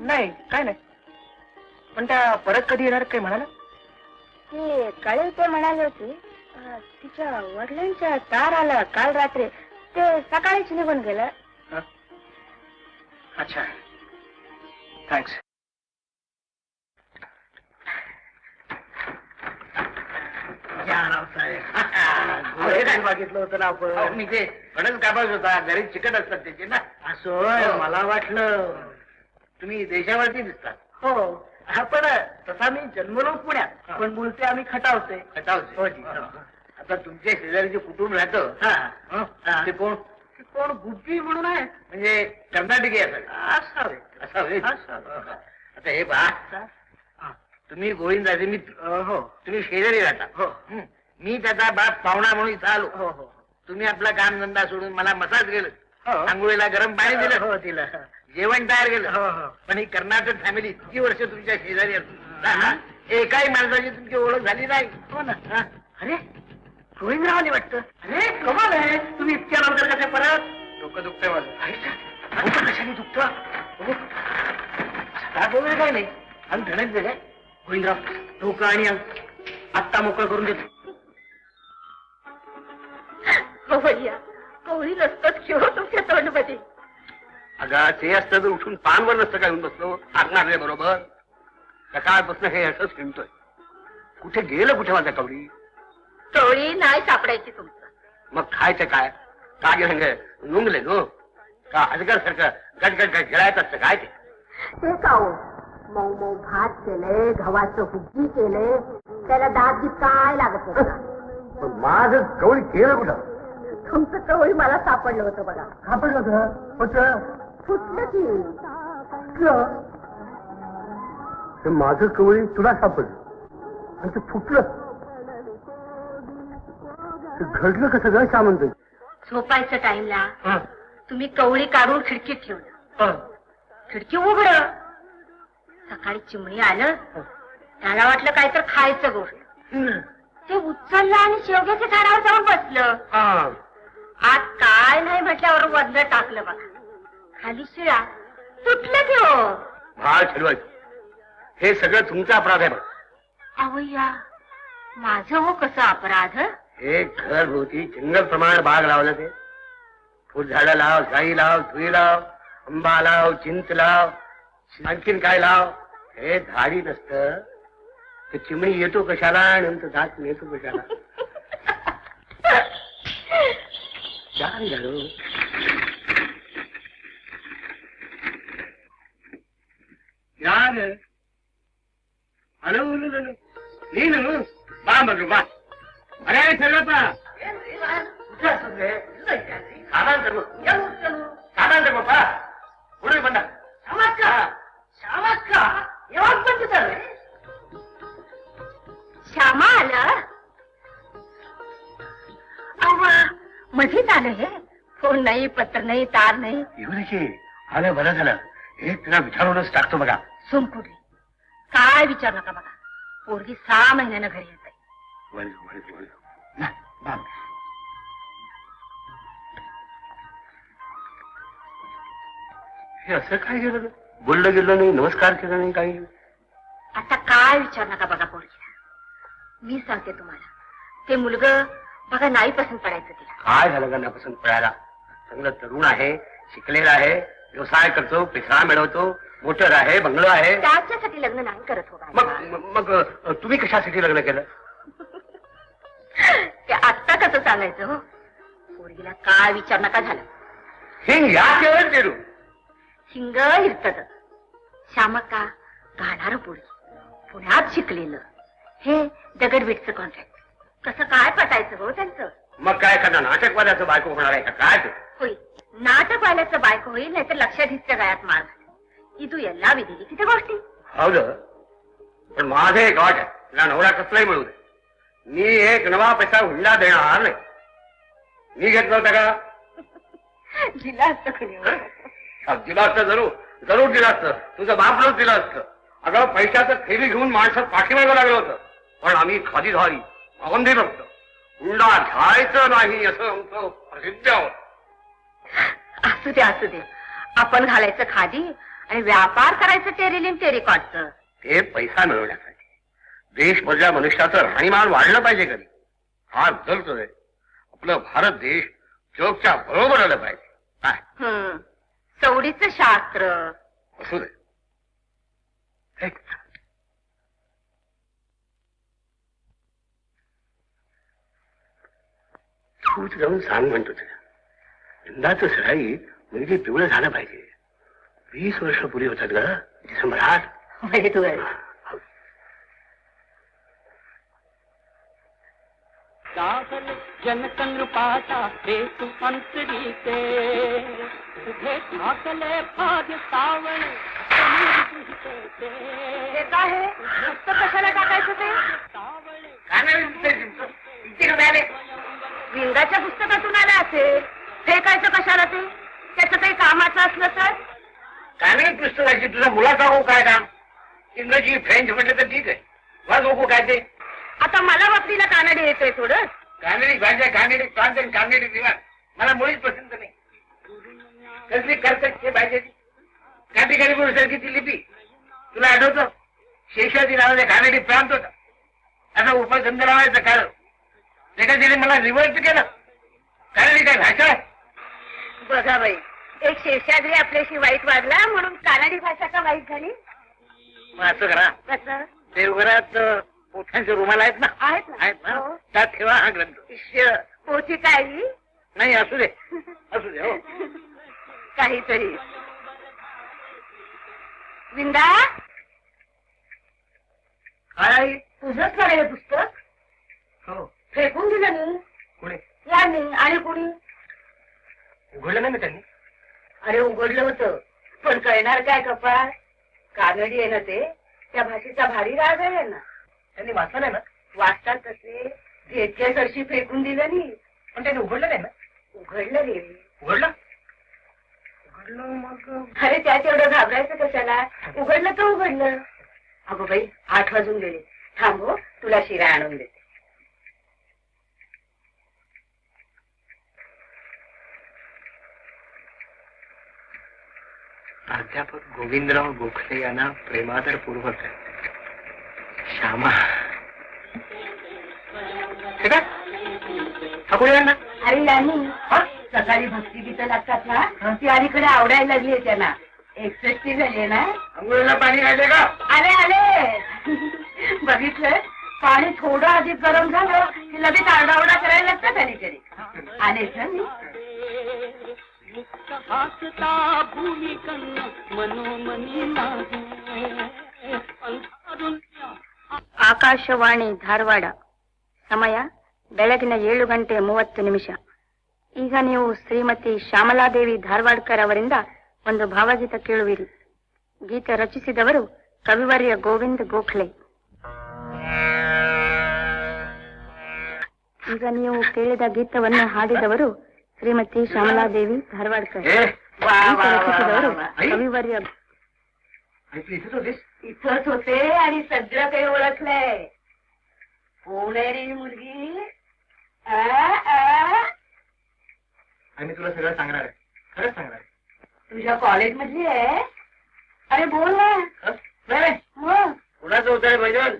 नाही, काय नाही. पण त्या परत कधी येणार काही म्हणाला? ती कळेल ते म्हणाले होते. तिच्या वडिलांच्या तार आलं काल रात्री, ते सकाळीच निघून गेलं. अच्छा, थँक्स. बघितलं होतं ना आपण. मी ते फणस कापास होता, घरी चिकट असतात त्याचे ना. असं मला वाटलं. तुम्ही देशावरती दिसतात. हो पण तसा मी जन्मलो पुण्यात, पण बोलते आम्ही खटावते. खटावचे. हो जी. आता तुमच्या शेजारी जे कुटुंब राहतं ते कोण? कोण गुप्पी म्हणून आहे म्हणजे कर्नाटकी असेल. असावे. असावे. आता हे पहा, तुम्ही गोविंदाचे मित्र. हो तुम्ही शेजारी राहता. हो मी त्याचा बाप पाहुणा म्हणून इथं आलो. हो हो तुम्ही आपला काम धंदा सोडून मला मसाज गेलं, हो. आंघोळीला गरम पाणी दिलं, हो दिलं. जेवण तयार केलं. हो हो पण ही कर्नाटक फॅमिली इतकी वर्ष तुमच्या शेजारी असून एकाही माणसाची तुमची ओळख झाली नाही. हो ना. अरे गोविंदरावांनी वाटतं. अरे कमाल आहे, तुम्ही इतक्या नंतर कसे परत? डोकं दुखतंय माझं. डोकं कशाने दुखतं? बोलले काय नाही. आणि धडक दिले गोविंदराव, डोकं आणि आत्ता मोकळं करून देतो. भैया कोणी नसतंच किंवा तुमच्या तोंडमध्ये. अगं ते असतं तर उठून पानवर नसतं काय येऊन बसलो आगणार बरोबर. सकाळपासून हे असंच हिंडतोय. कुठे गेलं कुठे माझ्या कवडी? टोळी नाही सापडायची तुमचं. मग खायचं काय? का घेऊन नुंगले नो का अजगर सारखं गटगट खेळायचं असतं काय ते? ते का हो, मऊ मऊ भात केले, गव्हाचं हुग्गी केले, त्याला दाब काय लागत होता. माझं कवडी गेलं कुठं? तुमचं कवळी मला सापडलं होतं बघा. सापडलं होतं. फुटलं की. माझं कवळी तुला सापडलं आणि ते फुटलं. घडलं कसं ग सामंत? झोपायच्या टाइमला तुम्ही कवळी काढून खिडकीत ठेवलं. खिडकी उघड. सकाळी चिमणी आलं, त्याला वाटलं काय तर खायचं गोष्ट. ते उचललं आणि शेवग्याच्या झाडावर जाऊन बसलं. आत काय नाही म्हटल्यावर वदलं टाकलं बघा. खाली शिळा तुटलं की हो. भाळ ठरवायचं हे सगळं तुमचा अपराध आहे बघ. अवय्या माझं हो कसं अपराध? हे घर भोवती जंगल प्रमाण बाग लावलं ते. फुलझाडं लाव, जाई लाव, धुई लाव, आंबा लाव, चिंच लाव, आणखीन काय लाव. हे झाडी नसतं. ते चिमणी येतो कशाला आणि नंतर दात येतो कशाला? छान झालं. ಯಾರು ಹಲೋ ನೀನು ಬಾ ಮಗಳು ಬಾ. ಅರೇ ಸರ್ವಪ್ಪ ಸಾಧಾರಣ ತಗೋಪ್ಪ. ಹುಡುಗಿ ಬಂದ. ಶಾಮಕ್ಕ ಯಾವಾಗ ಬಂದಿದ್ದಾರೆ? श्यामा आलं? अव्वा मध्येच आलं हे. फोन नाही, पत्र नाही, तार नाही. एवढी आलं बरं झालं. हे तुला विचारूनच टाकतो बघा. सोमकुडली काय विचार नका बघा. पोरगी 6 महिन्यानं घरी येत आहे. हे असं काय केलं? बोललं गेलं नाही, नमस्कार केला नाही, काही. आता काय विचार नका बघा पोरगीला. मी सांगते तुम्हाला, ते मुलगं बघा नाही पसंत पडायचं तिला. काय झालं का पसंत पडायला? चांगलं तरुण आहे, शिकलेला आहे, व्यवसाय करतो, पैसा मिळवतो, मोटर आहे, बंगलो आहे. त्याच्यासाठी लग्न नाही करत हो मग मग तुम्ही कशासाठी लग्न केलं? ते आत्ता कसं सांगायचं हो? पोरगीला काय विचार नका झालं. हिंग या केवळ पेरू हिंग हिरतत. श्यामक्का घालणार पोरगी, पुण्यात शिकलेलं, हे दगडविटचं कॉन्ट्रॅक्ट. कसं काय पटायचं हो त्यांचं? मग काय करणार, नाटकवाल्याचं बायको होणार आहे का काय ते? होईल नाटकवाल्याचं बायको होईल, नाही तर लक्षाधीशच्या गळ्यात मार इथू यल्ला विधी किती गोष्टी. हो ग, पण माझं एक अट आहे, तिला नवरा कसलाही मिळू दे, मी एक नवा पैसा हुंडा देणार नाही. मी घेतला होता का? दिला असतं कोणी हो. दिला असतं, जरूर जरूर दिला असतं. तुझं बापच दिलं असतं. अगं पैशाचं ठेवी घेऊन माणसं पाठीमागं लागलं होतं, पण आम्ही खादीधारी आनंदी नव्हतं. हुंडा घ्यायचं नाही असं आमचं प्रसिद्ध होतं. असू दे असू दे, आपण घालायचं खादी आणि व्यापार करायचं टेरिलिन टेरिकॉटचं. ते पैसा मिळवण्यासाठी देशभरच्या मनुष्याचं राहणीमान वाढलं पाहिजे. कधी हा जगतोय आपलं भारत देश जगच्या बरोबर आलं पाहिजे. काय चवडीचं शास्त्र असू दे. हे, तूच जाऊन सांग म्हणतो तुला, यंदाचं सराई मुलगी पिवळं झालं पाहिजे. 20 वर्ष पुरी होतात ग डिसेंबरात. म्हणजे तू आहे. दाखल जनकन पाता हेतु अंतरीते उभे ठाकले फाद सावळ हे काय आहे? नुसतं कशाला टाकायचं ते? विंगाच्या पुस्तकातून आलं असेल, फेकायचं कशाला ते? त्याचं काही कामाचं असलं तर? कानडी पुस्तकाची तुझा मुलाचा हो काय काम? इंग्रजी फ्रेंच म्हटलं तर ठीक आहे, वाज हो काय ते? आता मला बाबतीला कानडी येतोय थोडं. कानडी भाषा, कानडी प्रांत आणि कानडी दिवाण मला मुळीच पसंत नाही. कसली कर्कश पाहिजे ती काठी काठी पुस्तकाची लिपी तुला आठवतं? शेषाची नावाने कानडी प्रांत होता, असा उपसंध लावायचा काळ. त्याच्या तिने मला रिव्हर्स केलं. कानडी काय भाषा आहे? बघा बाई, एक शेषाद्री आपल्याशी वाईट वागला म्हणून कानडी भाषा का वाईट झाली? मग असं करा, कसं? देवघरात पोथ्यांचे रुमाल आहेत ना? आहेत ना? आहेत ना? हो. त्यात ठेवा हा ग्रंथ. पोथी काय ही? नाही असू दे, असू दे. हो काहीतरी. विंदा, काय? तुझंच का हे पुस्तक? हो. फेकून दिलं मी पुढे यांनी आणि कुणी? उघडलं नाही मी त्यांनी. अरे उघडलं होतं, पण कळणार काय कपाळ? कानडी आहे ना ते, त्या भाषेचा भारी राग आहे ना. त्यांनी वाचलं नाही ना. वाचतात कसे? घेतल्या सरशी फेकून दिलं नाही. पण त्यांनी उघडलं नाही ना. उघडलं रे. उघडलं उघडलं मग अरे त्यात एवढं घाबरायचं कशाला? उघडलं तर उघडलं. अगो बाई, 8 वाजून गेले. थांबो, तुला शिरा आणून देते. प्राध्यापक गोविंदराव गोखले यांना प्रेमादर पूर्वक श्यामा. हे काय? हा कोणी यांना? अरे यांनी सकाळी भक्तिगीतं लागतात ना, ती अलीकडे आवडायला लागली आहे त्यांना. 61 झाली ना. अंघोळीला पाणी घालते का? आले आले. बघितलं, पाणी थोडं अधिक गरम झालं की लगेच आरडाओरडा करायला लागतात अलीकडे. आले ना मी. मुक्त भासता भूमिकन मनोमनी नाही अंधारुण्य. ಆಕಾಶವಾಣಿ ಧಾರವಾಡ. ಸಮಯ ಬೆಳಗಿನ 7:30 ಈಗ ನೀವು ಶ್ರೀಮತಿ ಶ್ಯಾಮಲಾದೇವಿ ಧಾರವಾಡ್ಕರ್ ಅವರಿಂದ ಒಂದು ಭಾವಗೀತ ಕೇಳುವಿರಿ. ಗೀತೆ ರಚಿಸಿದವರು ಕವಿವರ್ಯ ಗೋವಿಂದ ಗೋಖಲೆ. ಈಗ ನೀವು ಕೇಳಿದ ಗೀತವನ್ನು ಹಾಡಿದವರು ಶ್ರೀಮತಿ ಶ್ಯಾಮಲಾದೇವಿ ಧಾರವಾಡ್ಕರ್. ಗೀತೆ ರಚಿಸಿದವರು ಕವಿವರ್ಯ. इथेच होतीस? इथंच होते आणि सगळं काही ओळखलंय. कोण आहे रे ही मुलगी? आणि तुला सगळं सांगणार आहे, खरंच सांगणार आहे. तुझ्या कॉलेज मधली आहे? अरे बोल ना. नाही मग कुणाचं होत आहे भजन?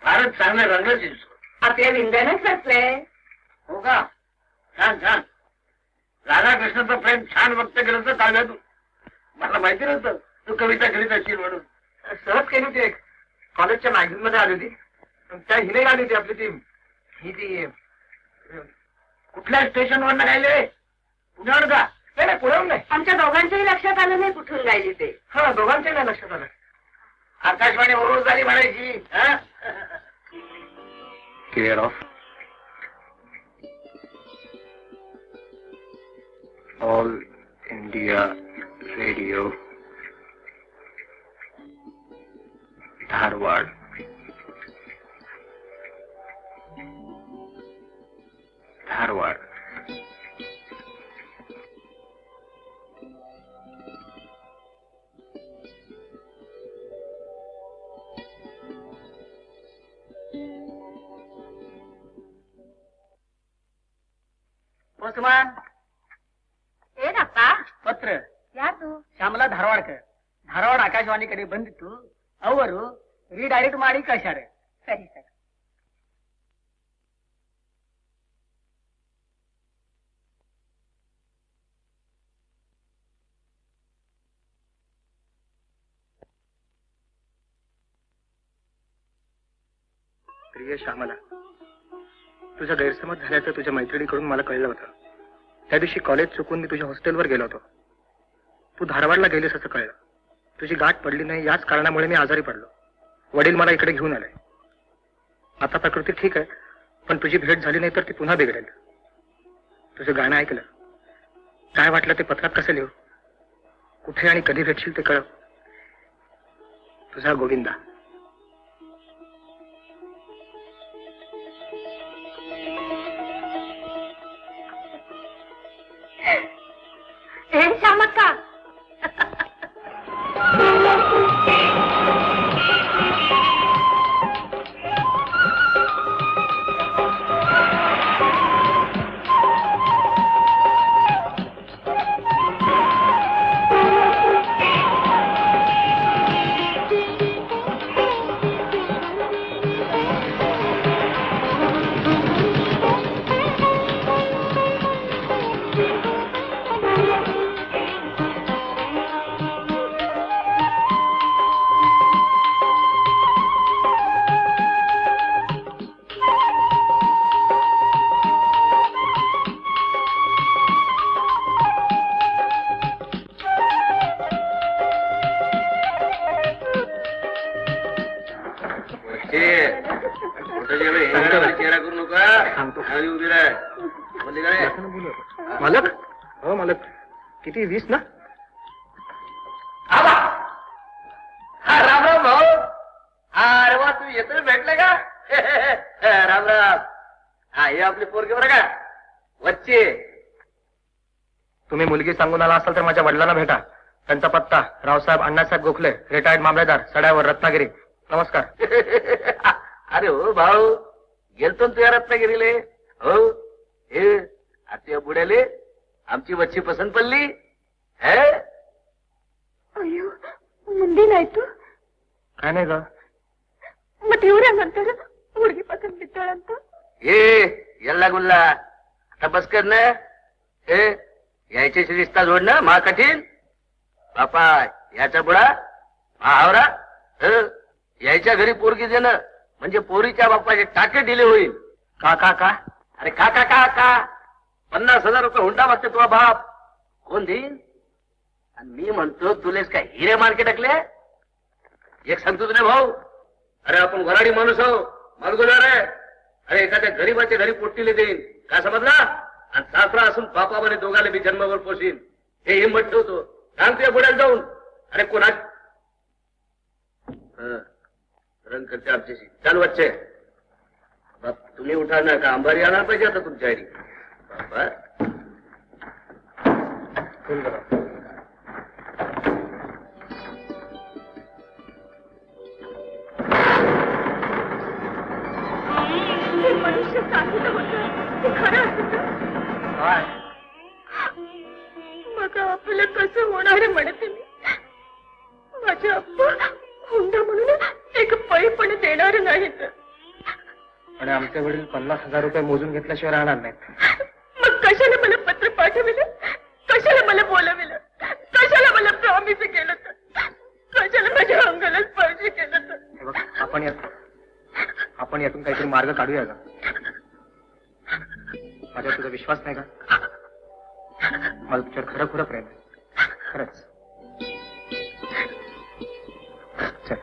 फारच चांगलं रंगलं दिसतो. आपल्या विंध्यानंच बसलंय. हो का? छान छान. राधाकृष्णाचं प्रेम छान व्यक्त केलं तर काव्यातून. मला माहिती नव्हतं तू कविता करीत असशील म्हणून. सहज केली होती, एक कॉलेजच्या मॅगझिन मध्ये आली होती. त्या हिने आली होती आपली ती ही ती कुठल्या स्टेशनवर राहिले? पुण्यावर का? नाही नाही, पुढे नाही. आमच्या दोघांच्याही लक्षात आलं नाही कुठून गायली ते. हा, दोघांच्या नाही लक्षात आलं. आकाशवाणी बरोबर झाली म्हणायची. care of All India Radio, Dharwad. Dharwad. Postman ए नप्पा ಪತ್ರ ಯಾರು ಶ್ಯಾಮಲಾ ಧಾರವಾಡಕ್ಕೆ ಧಾರವಾಡ ಆಕಾಶವಾಣಿ ಕಡೆ ಬಂದಿತ್ತು ಅವರು ರೀಡೈರೆಕ್ಟ್ ಮಾಡಿ ಕಳ್ಸ್ಯಾರೆ. ಸರಿ ಸರಿ. प्रिय श्यामला, तुझा गैरसमज झाल्याचं तुझ्या मैत्रिणीकडून मला कळलं होतं. त्या दिवशी कॉलेज चुकून मी तुझ्या हॉस्टेलवर गेलो होतो. तू धारवाडला गेलीस असं कळलं. तुझी गाठ पडली नाही याच कारणामुळे मी आजारी पडलो. वडील मला इकडे घेऊन आले. आता प्रकृती ठीक आहे, पण तुझी भेट झाली नाही तर ती पुन्हा बिघडेल. तुझं गाणं ऐकलं, काय वाटलं ते पत्रात कसं लिहू, कुठे आणि कधी भेटशील ते कळव. तुझा गोविंदा. ए श्यामक्का चेहरा करू नका. सांगतो. खाली उभी राह. म्हणजे काय मालक. हो मालक. किती 20 ना. आबा. हा राम राम भाऊ. अरे वा, तू येतो भेटले का? राम राम. हा हे आपली पोरगी बरं का वच्चे. तुम्ही मुलगी सांगून आला असाल तर माझ्या वडिलांना भेटा. त्यांचा पत्ता रावसाहेब अण्णासाहेब गोखले, रिटायर्ड मामलेदार, सड्यावर, रत्नागिरी. नमस्कार. अरे हो भाऊ, गेलतो ना तुझ्या रत्नागिरीले. हो हे आता बुड्याले आमची वच्ची पसंत पडली. हे अयो मुंडी नाही तू काय नाही ग. मग तेवढ्यानंतर मुलगी पसंत बिचारांत ये यल्ला गुल्ला आता बस कर ना. हे यायच्याशी रिश्ता जोडणं मा कठीण. बापा याचा बुडा महावरा. यायच्या घरी पोरगी देणं म्हणजे पोरीच्या बापाचे टाके दिले होईल. का का का. अरे का का का का 50,000 रुपये हुंडा मागते तुझा बाप. कोण देईन. आणि मी म्हणतो तुलेच काय हिरे मार्केट टाकले. एक सांगतो तुला भाऊ, अरे आपण वराडी माणूस आहो, मालगुजार आहे. अरे एखाद्या गरीबाच्या घरी पोट्टीले देईन का समजला. आणि सासरा असून बापा म्हणे दोघाले मी जन्मावर पोशीन. हे हिंमत ठेवतो. सांग तुझ्या बुड्याला जाऊन. अरे कोणा रंग करते आमच्याशी. चाल वच्चे. बाप तुम्ही उठा ना का अंबारी आणायला पाहिजे आता तुमच्या आईने. बापा हे मनुष्य सांगितलं होतं ते खरं असतं. काय. मग आपलं कसं होणार म्हणते मी. माझे अप्पा हुंडा म्हणून एक पै पण देणार नाहीत. आणि आमचे वडील 50,000 रुपये मोजून घेतल्याशिवाय राहणार नाहीत. मग कशाला मला पत्र पाठविलं, कशाला मला बोलविलं, कशाला मला प्रॉमिस केलं, कशाला माझ्या अंगाला स्पर्श केलं. हे बघ, आपण यातून काहीतरी मार्ग काढूया का. माझ्या तुझा विश्वास नाही का. मला तुझ्यावर खरं खरं प्रेम आहे. खरंच. चल.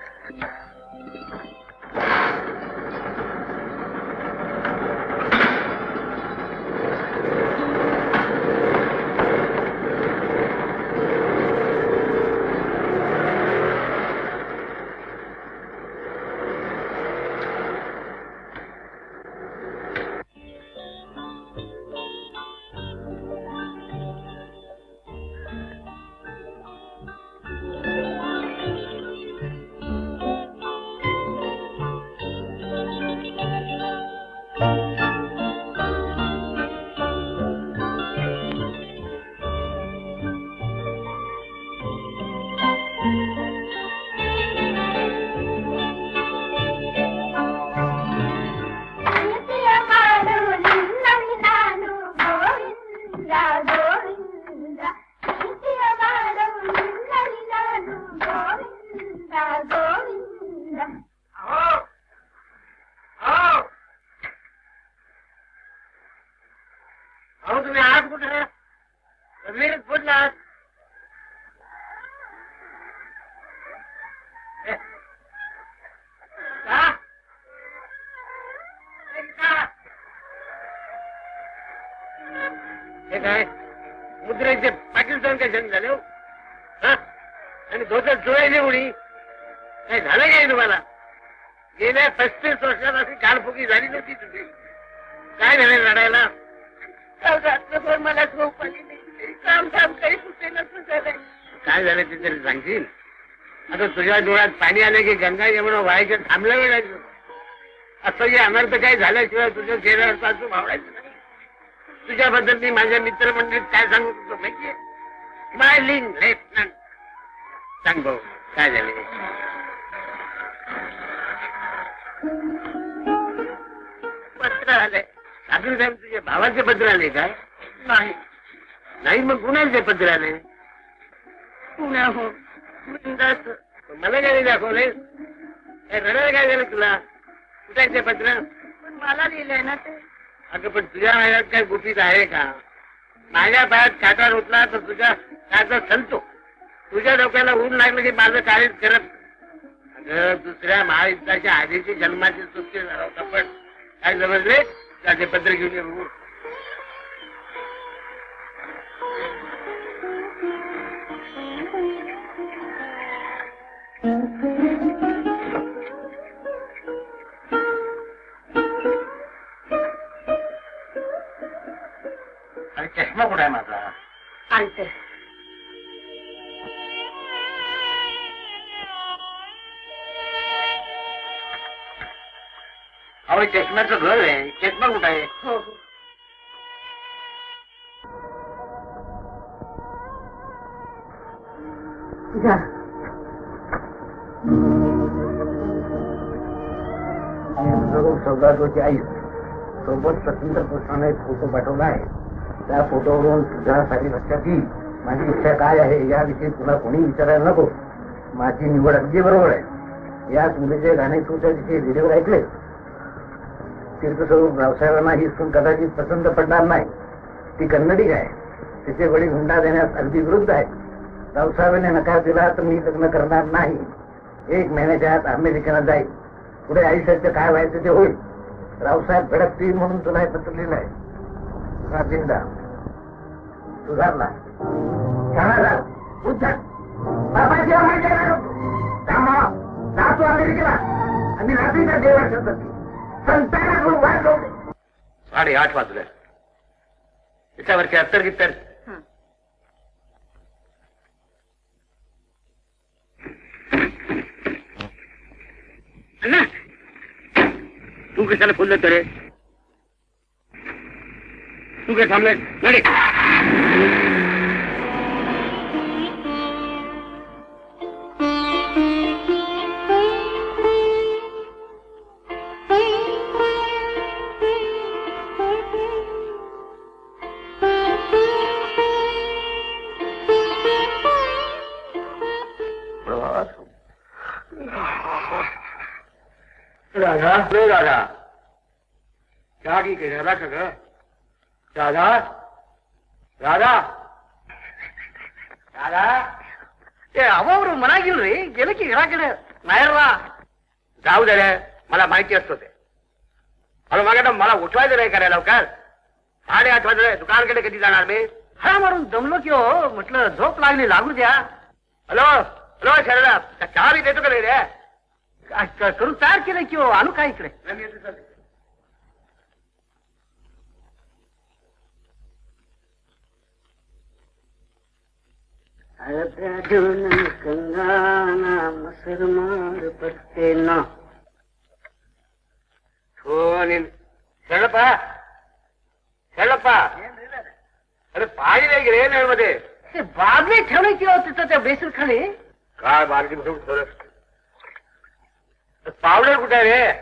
हे काय मुद्रेचे पाकिस्तान कशाने झाले हो हा? आणि धोतर चोळायचे उडी काय झालं काय तुम्हाला गेल्या 35 वर्षात अशी कालफुकी झाली नव्हती तुझी काय झालं लढायला रात्रभर मला झोप आली नाही काम काम काही सुचेनाच झालंय काय झालं ते तरी सांगशील आता तुझ्या डोळ्यात पाणी आलं की गंगा यमुना व्हायचं थांबलं वेळ असं हे अनर्थ काही झाल्याशिवाय तुझ्या चेहऱ्यावर पासून भावडायचं नाही तुझ्याबद्दल मी माझ्या मित्रमंडळीत काय सांगू तुझं माहितीये स्माइलिंग लेफ्टनंट सांग भाऊ काय झाले पत्र आलंय साधू साहेब तुझ्या भावाचे पत्र आले काय नाही नाही मग कुणाचे पत्र आले पुण्याहून मला काय दाखवले रडायला काय झालं तुला कुठायचे पत्र पण मला लिहिलंय ना ते अगं पण तुझ्या पायात काय गुपित आहे का माझ्या पायात काटा रुतला तर तुझ्या काटा संतो तुझ्या डोक्याला ऊन लागलं की माझं कार्यच करत अगं दुसऱ्या महायुद्धाच्या आधीची जन्माची सुट्टी झाला होता पण काय समजले त्याचे पत्र घेऊन ये बघू अरे चष्मा कुठे आहे माझा आणते अहो चष्म्याचं घर आहे चष्मा कुठे आहे हो हो जा सौदागरची आई सोबत स्वतंत्र पुरुषाने एक फोटो पाठवला आहे त्या फोटोवरून तुझ्यासाठी लक्षात येईल माझी इच्छा काय आहे याविषयी तुला कोणी विचारायला नको माझी निवड अगदी बरोबर आहे याच मुलीचे गाणे तू त्या दिवशी व्हिडिओ ऐकले तीर्थस्वरूप रावसाहेबांना ही सून कदाचित पसंत पडणार नाही ती कन्नडिक आहे तिचे वडील हुंडा देण्यास अगदी विरुद्ध आहे रावसाहेबांनी नकार दिला तर मी लग्न करणार नाही 1 महिन्याच्या आत अमेरिकेला जाईल पुढे आयुष्याचं काय व्हायचं ते होईल रावसाहेब भडकतील म्हणून तुला हे पत्र लिहिलं आहे तुझा जिंदा सुधारला राहतो अमेरिकेला आणि रात्रीच्या देवाच्या संतांना वाट लावते 8:30 वाजले त्याच्यावरची अत्तर गित्तर अण्णा तू कशाला बोललं तर तू काय थांबलाय नाही राधा राधा चहा की राधा का ग राधा राधा राधा ते अवावर मना गेलं रे गेलं की घराकडे बाहेर रा जाऊ दे रे मला माहिती असतो ते अरे मागे मला उठवायचं नाही करायला लवकर 8:30 वाजले दुकानकडे कधी जाणार मी हा मारून दमलो की हो म्हटलं झोप लागली लागू द्या हॅलो हॅलो शरदा चहा बी देतो का नाही रे करून तयार केलं की हो आणू काय इकडे शरडप्पा शरडप्पा अरे पाणी नाही गेले नळमध्ये ते बादली ठेवले की हो तिथं त्या बेसीन खाली काय बारगी भरून ठेवलं पावडर कुठे आहे रे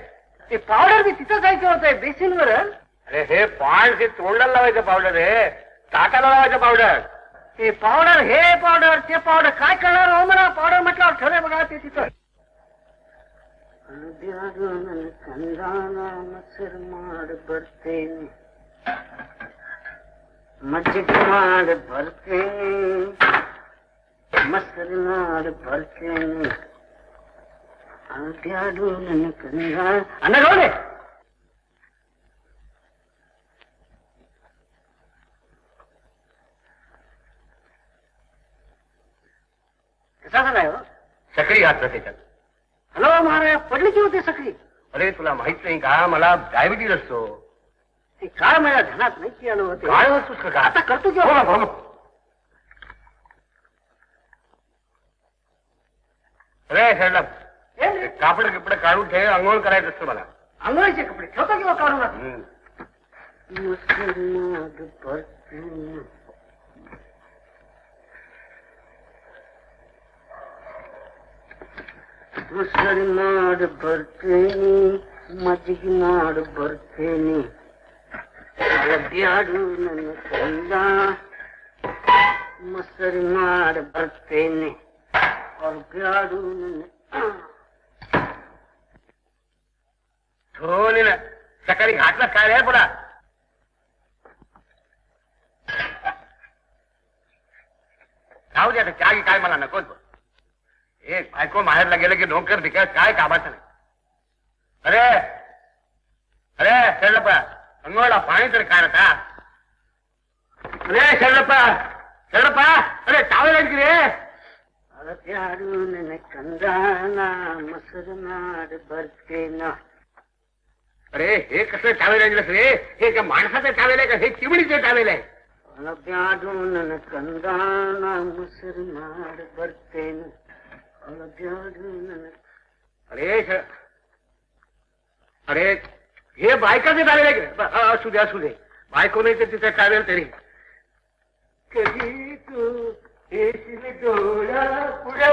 ते पावडर बी तिथं जायचं होतं बेसीनवर अरे हे पान ते तोंडाला लावायचं पावडर रे ताटाला लावायचं पावडर ते पावडर हे पावडर ते पावडर काय करणार हो मला पावडर म्हटल्यावर ठरले बघा ते तिथं मज्जिद माड भरते मसल माड भरते अण्णा गावले कसा झालाय हो? सकळी घातलं त्याच्यात. हॅलो महाराज, पडली की होते सगळी? अरे तुला माहित नाही का, मला डायबिटीज असतो. ते काय माझ्या ध्यानात नाही की आलं होते. काय असतोस का? आता करतो की हो ना, हो? हो ना. अरे शरला, कापड किपड काढून ठेव, अंघोळ करायचं असतं मला. आंघोळीचे कपडे ठेवतो किंवा काढून आता? हम्म. ಮುಸರಿ ಮಾಡು ಬರ್ತೇನೆ, ಮಜ್ಜಿಗೆ ಮಾಡು ಬರ್ತೇನೆ, ಬ್ಯಾಡು ನನ್ನ ಕಂದ, ಮೊಸರಿ ಮಾಡು ಬರ್ತೇನೆ, ಬ್ಯಾಡು ನನ್ನ. हो ना, सकाळी घातला काय रे पुन्हा? जाऊ दे आता, चहा काय मला नकोच. एक बायको माहेरला गेलं की नोकर बिकर काय कामाचं नाही. अरे अरे शरलप्पा, अंघोळला पाणी तर काय आता? अरे शरलप्पा, शरलप्पा, अरे टावेल आणखी रे. ಬ್ಯಾಡು ನನ್ನ ಕಂದ, ಮೊಸರು ಮಾಡು ಬರ್ತೇನೆ. अरे हे कसं टावेल आणलंस रे? हे का माणसाचं टावेल आहे का हे चिमणीचं टावेल आहे? ಬ್ಯಾಡು ನನ್ನ ಕಂದ, ಮೊಸರು ಮಾಡು ಬರ್ತೇನೆ, ಬ್ಯಾಡು ನನ್ನ. अरे हे बायकाचे टावेल आहे का? असू दे असू दे, बायको नाही तर तिचं टावेल तरी. कधी तू येशील डोळ्या पुढे,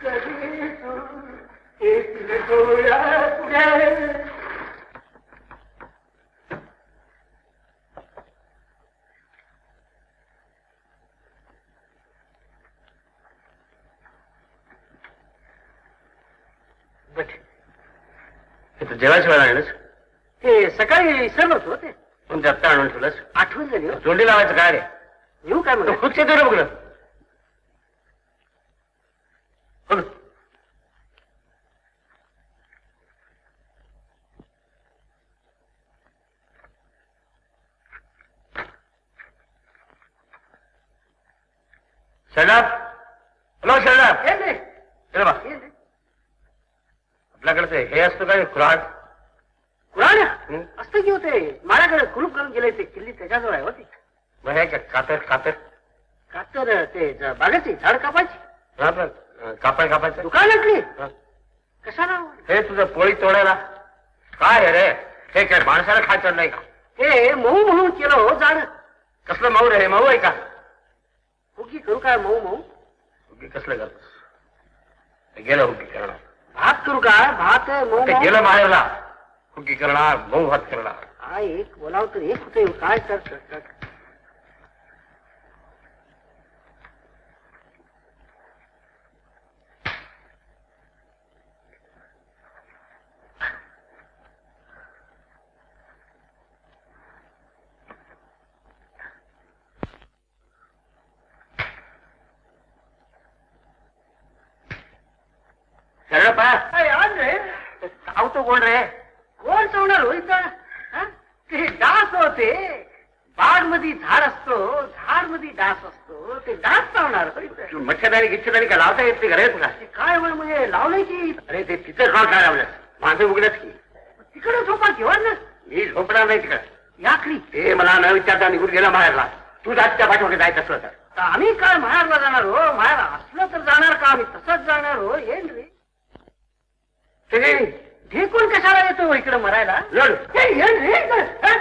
कधी तू येशील डोळ्या पुढे. जेवायची वेळ आणलंस? ते सकाळी विसरलोच होते. पण आत्ता आणून ठेवलंस? आठवण झाली हो. जोंडी लावायचं काय रे? येऊ काय म्हणतो? खुश येतो बघलं. शरणाब, हॅलो शरणाब. ये रे, चल बा, ये रे. आपल्याकडे हे असतं काय खुराड? कुराड्या हं? असतं की होते. माझ्याकडे कुलूप करून गेले ते किल्ली त्याच्याजवळ आहे होती. मग हे काय कातर कातर का तर ते बागाची झाड कापायची कापायचं दुकान लागली. हं. कशाला? हे तुझं पोळी तोडायला काय आहे रे? हे काय माणसाला खायचं नाही का? ते मऊ म्हणून केलं हो झाड. कसलं मऊ रे? हे मऊ आहे का? हुकी करू काय? मऊ मऊ हुकी कसलं करतोस? गेलं हुकी करणार. भात करू काय? भात मऊ ते मऊ. गेलं माहेरला हुकी करणार, मऊ भात करणार. हा एक बोलाव तर एक होते. काय कर. चावतो कोण रे? कोण चावणार हो इथं? हा? ते डास होते. बाग मध्ये झाड असतो, झाड मध्ये डास असतो. ते डास चावणार हो इथं. मच्छरदारी गिच्छरदारी का लावता येत नाही घरे तुला? ते काय होय म्हणजे लावलंय की? अरे ते तिथं राव काय लावलं? माझं उघडच की. तिकडे झोपा घेवा ना. मी झोपणार नाही तिकडं. याकरी ते मला न विचारता निघून गेला माहेरला. तू जातच्या पाठीमागे जायचं असलं तर. तर आम्ही काय माहेरला जाणार हो? माहेर असलं तर जाणार का? आम्ही तसंच जाणार हो. येईन रे. ते ढेकून कशाला येतो इकडे मरायला? लढ. हे येईन रे इकडं. हा?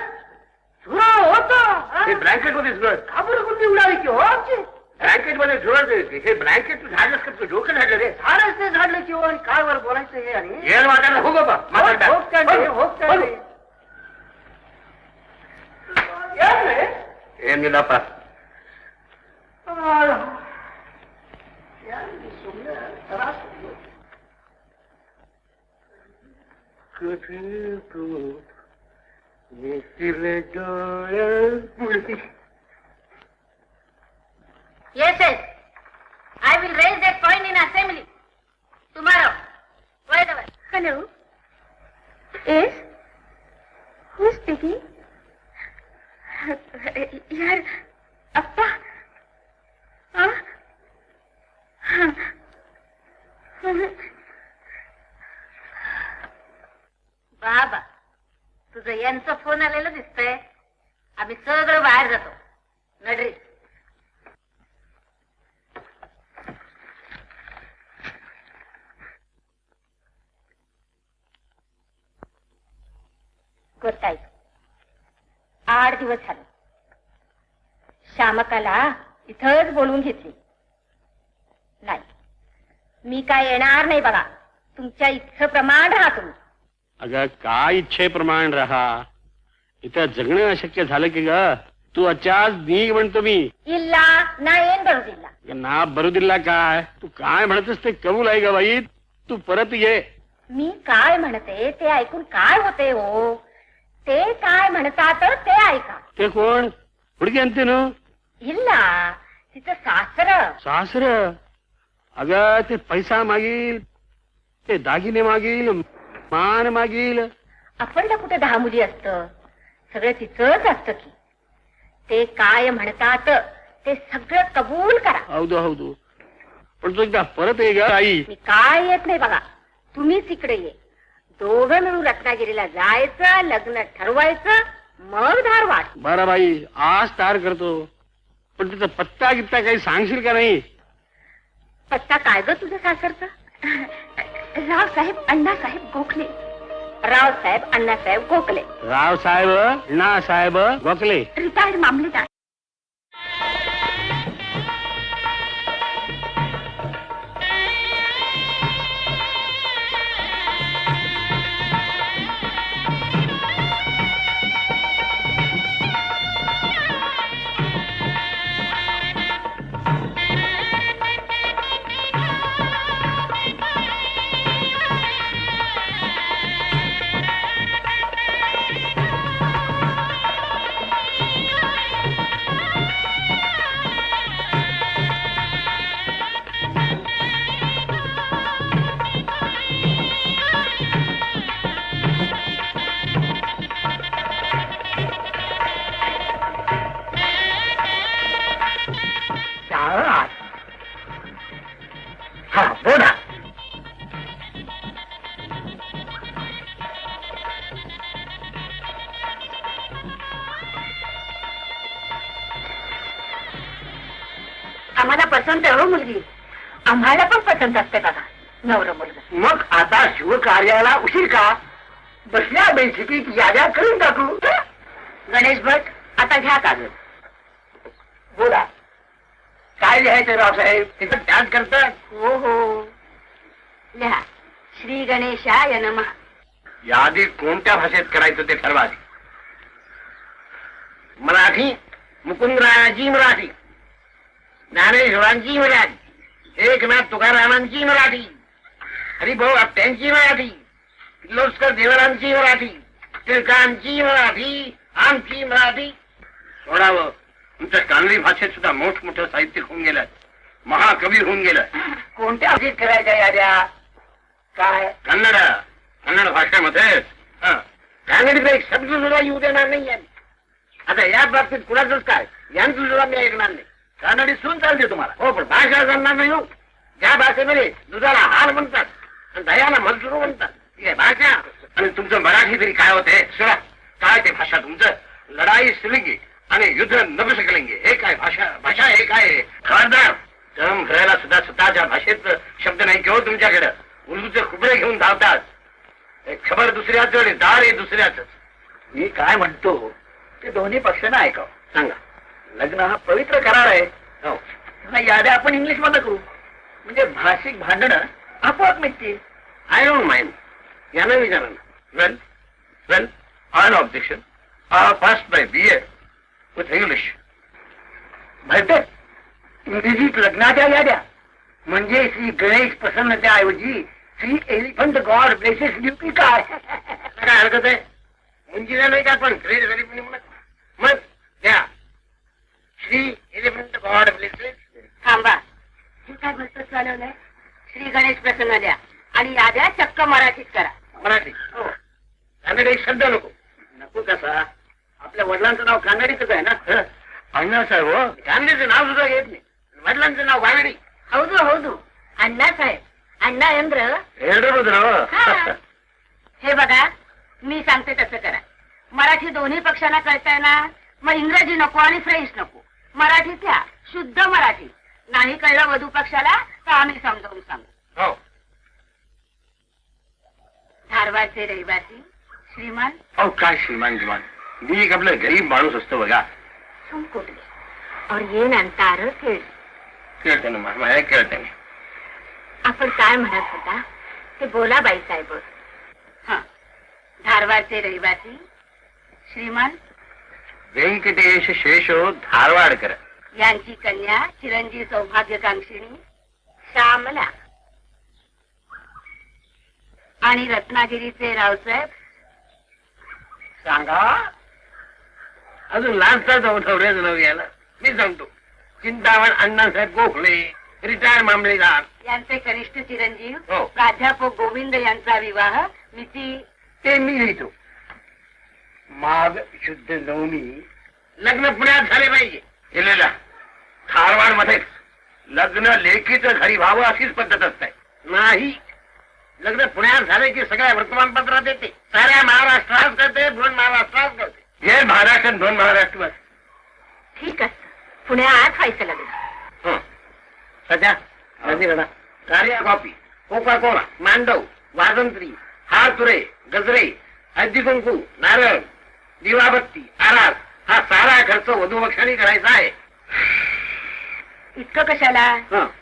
सुरा होतो. हा? ते ब्लँकेट मध्ये झुरळ. काबूल कुठली उडाली की हो आमची? ब्लँकेट मध्ये झुरळ. हे ब्लँकेट तू झाडलंस का? तू डोकं झाडलं रे. झाडच ते झाडलं की हो. आणि काय वर बोलायचं हे? आणि येल वाटायला हो बाबा. होत काय रे? होत काय रे? येईन रे. हे निलापा. कधी तू येशील डोळ्यापुढे. Yes, yes. I will raise that point in assembly tomorrow. Right away. Hello. Yes. Who is speaking? यार, अप्पा. हाँ? बाबा तुझं यांचं फोन आलेलं दिसतंय. आम्ही सगळं बाहेर जातो. नडरी ಗೊತ್ತಾಯ್ತು. 8 दिवस झाले. श्यामकाला इथंच बोलवून घेतली. नाही मी काय येणार नाही बघा. तुमच्या इच्छेप्रमाणे राहा तुम्ही. अगं काय इच्छेप्रमाण राहा. इथं जगणं अशक्य झालं की ग. तू अचाच निघ म्हणतो मी. इल्ला ना येन बरोदिल्ला. ना बरुदिल्ला काय तू काय म्हणतेस ते कबूल आहे ग बाई. तू परत ये. मी काय म्हणते ते ऐकून काय होते हो. ते काय म्हणतात ते ऐका. ते कोण हुडकी आणते ना. इल्ला तिचं सासर. सासर अगं ते पैसा मागील, ते दागिने मागील, मान मागील. आपण कुठे 10 मुली असत. सगळं तिचंच असतं की. ते काय म्हणतात ते सगळं कबूल करा. हौदू हौदू पण तू एकदा परत ये ग आई. मी काय येत नाही बघा. तुम्हीच इकडे ये. दोघं मिळून रत्नागिरीला जायचं, लग्न ठरवायचं, मग धारवाड. बरं बाई आज तार करतो. पण तिचा पत्ता गित्ता काही सांगशील का नाही. पत्ता काय ग तुझं सासरचं. रावसाहेब अण्णासाहेब गोखले. रावसाहेब अण्णासाहेब गोखले. रावसाहेब अण्णासाहेब गोखले. रिटायर्ड मामलेदार. हा बोला. आम्हाला पसंत आहे हो मुलगी. आम्हाला पण पसंत असते बघा नवरा मुलगा. मग आता शिवकार्याला उशीर का. बसल्या बैठकीत याद्या करून टाकू. गणेश भट आता घ्या कागद. बोला काय लिहायचं रावसाहेब. तिथं त्याग करतात. हो हो लिहा. श्री गणेशाय नमः. यादी कोणत्या भाषेत करायचं ते ठरवा. मराठी मुकुंदरायाची मराठी, ज्ञानेश्वरांची मराठी, एकनाथ तुकारामांची मराठी, हरिभाऊ आपट्यांची मराठी, किर्लोस्कर देवरांची मराठी, टिळकांची मराठी, आमची मराठी. सोडावं तुमच्या कानडी भाषेत सुद्धा मोठमोठं साहित्यिक होऊन गेलं, महाकवी होऊन गेलं. कोणत्या भाषेत करायच्या याद्या. काय कन्नड भाषेमध्ये कानडीचा एक शब्द सुद्धा येऊ देणार नाही यांनी. आता या बाबतीत कुणाचंच काय यांचं सुद्धा मी ऐकणार नाही. कानडी सून चालते तुम्हाला. हो पण भाषा जाणणार नाही हो. ज्या भाषेमध्ये दुधाला हार म्हणतात आणि दह्याला मजूर म्हणतात ती आहे भाषा. आणि तुमचं मराठी तरी काय होते. सोडा काय ते भाषा तुमचं. लढाई सुलेंगे आणि युद्ध नभ शकलेंगे हे काय भाषा. भाषा हे काय. खबरदार टर्म घरायला सुद्धा स्वतःच्या भाषेत शब्द नाही घेऊ तुमच्याकडे. उर्दूचे खुबरे घेऊन धावतात. खबर दुसऱ्याच आणि दार हे दुसऱ्याच. मी काय म्हणतो ते दोन्ही पक्षांना ऐकावं. सांगा. लग्न हा पवित्र करार आहे. हो हा याद्या आपण इंग्लिश मध्ये करू म्हणजे भाषिक भांडणं आपोआप मिटतील. I don't mind. यांना विचारा ना. Well well I know objection. Pass by BA with English. भरते इंग्रजीत लग्नाच्या याद्या म्हणजे श्री गणेश प्रसन्नच्या ऐवजी Shri elephant god blesses you की काय. काय हरकत आहे. मुंजीला नाही का पण ग्रेट गरीब मग द्या. Shri elephant god blesses. थांबा. हे काय भलतंच चालवलंय. श्री गणेश प्रसन्न द्या आणि याद्या चक्क मराठीत करा. मराठी. हो कानडी एक शब्द नको. नको कसा. आपल्या वडिलांचं नाव कानडीच आहे ना. अण्णासाहेब हो. कानडीचं नाव सुद्धा घेत नाही. वडिलांचं नाव कानडी. हौदू हौदू. अण्णा साहेब. अण्णा यंद्र. हेडर हा. हे बघा मी सांगते तसं करा. मराठी दोन्ही पक्षांना कळताय ना, मग इंग्रजी नको आणि फ्रेंच नको. मराठीतल्या शुद्ध मराठी. नाही कळलं वधू पक्षाला तर आम्ही समजावून सांगू. हो. धारवाडचे रहिवासी श्रीमान अहो काय श्रीमान गिमान, मी एक आपलं गरीब माणूस असतो बघा. सुमकोटले और ये नंतर खेळ. कळते ना मला कळते ना. आपण काय म्हणत होता ते बोला बाई साहेब. हा, धारवाडचे रहिवासी श्रीमान व्यंकटेश शेषो धारवाडकर यांची कन्या चिरंजीव सौभाग्यकांक्षिणी श्यामला आणि रत्नागिरीचे रावसाहेब. सांगा. अजून लहानसा उठवल्याच नव्हे याला. मी सांगतो, चिंतामण अण्णासाहेब गोखले, रिटायर मामलेदार. यांचे कनिष्ठ चिरंजीव हो. प्राध्यापक गोविंद यांचा विवाह मिती. ते मी लिहितो. माघ शुद्ध नवमी लग्न पुण्यात झाले पाहिजे. गेलेला धारवाड मध्ये लग्न लेखीच घरी व्हावं अशीच पद्धत असते. नाही, लग्न पुण्यात झाले की सगळ्या वर्तमानपत्रात येते. साऱ्या महाराष्ट्रात करते, दोन महाराष्ट्रात करते. हे महाराष्ट्र दोन महाराष्ट्र. ठीक असत, पुण्यात व्हायचं लग्न. सध्या कार्या कॉपी, कोका कोला, मांडव, वाजंत्री, हार तुरे, गजरे, हळदी कुंकू, नारळ, दिवाबत्ती, आरास हा सारा खर्च वधूपक्षाने करायचा आहे. इतकं कशाला?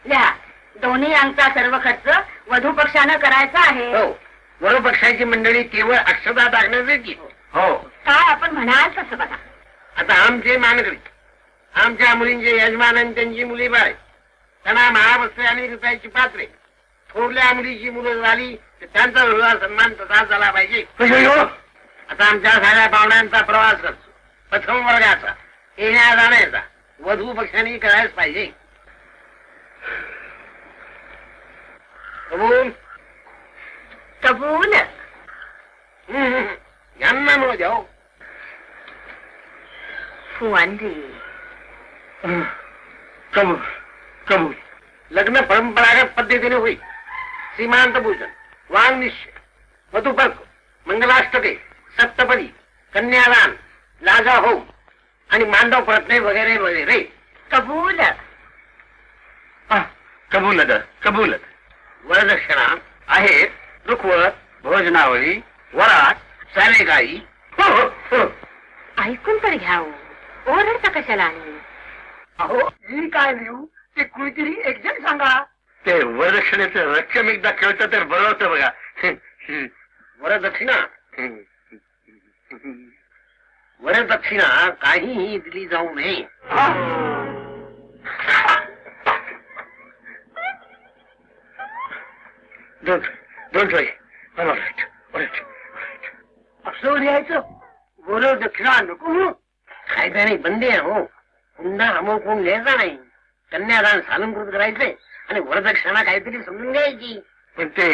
लिहा, दोन्ही अंगचा सर्व खर्च वधू पक्षानं करायचा आहे. हो, वधूपक्षाची मंडळी केवळ अक्षता टाकण्यासाठी. हो. काय आपण म्हणाल तसं बघा. आता आमचे मानकरी, आमच्या मुलींचे यजमान आणि त्यांची मुली बाळे, त्यांना महावस्त्रे आणि रुपयाची पात्रे. थोरल्या मुलीची मुलं झाली तर त्यांचा विवाह सन्मान तसाच झाला पाहिजे. आता आमच्या साऱ्या पाहुण्यांचा प्रवास करतो, प्रथम वर्गाचा, येण्या जाण्याचा वधू पक्षाने करायच पाहिजे. कबूल. कबूल. यांना न द्याव. फुवांडी. कबूल. कबूल. लग्न परंपरागत पद्धतीने होईल. सीमांत भूषण, वांग निश्चय, वधूपर्क, मंगलाष्टके, सप्तपदी, कन्यादान, लागा होम आणि मांडव परतणे वगैरे वगैरे. कबूल. कबूल. कबूल. वरदक्षिणा आहेत रुखवत, भोजनावळी, वरात, सारेगाई. ऐकून तर घ्याव. ओरडता कशाला? आणि अहो मी काय लिहू ते कुणीतरी एक जण सांगा. ते वरदक्षिणेचं रक्कम एकदा कळतं तर बरं होतं बघा. वरदक्षिणा वरदक्षिणा काहीही दिली जाऊ नये. डोंट वरी. असं लिहायचं वरदक्षिणा नको. कायद्याने बंदी आहे हो. पुन्हा अमोकून लिहायचा नाही. कन्यादान सालंकृत करायचंय आणि वरदक्षिणा काहीतरी समजून घ्यायची. पण ते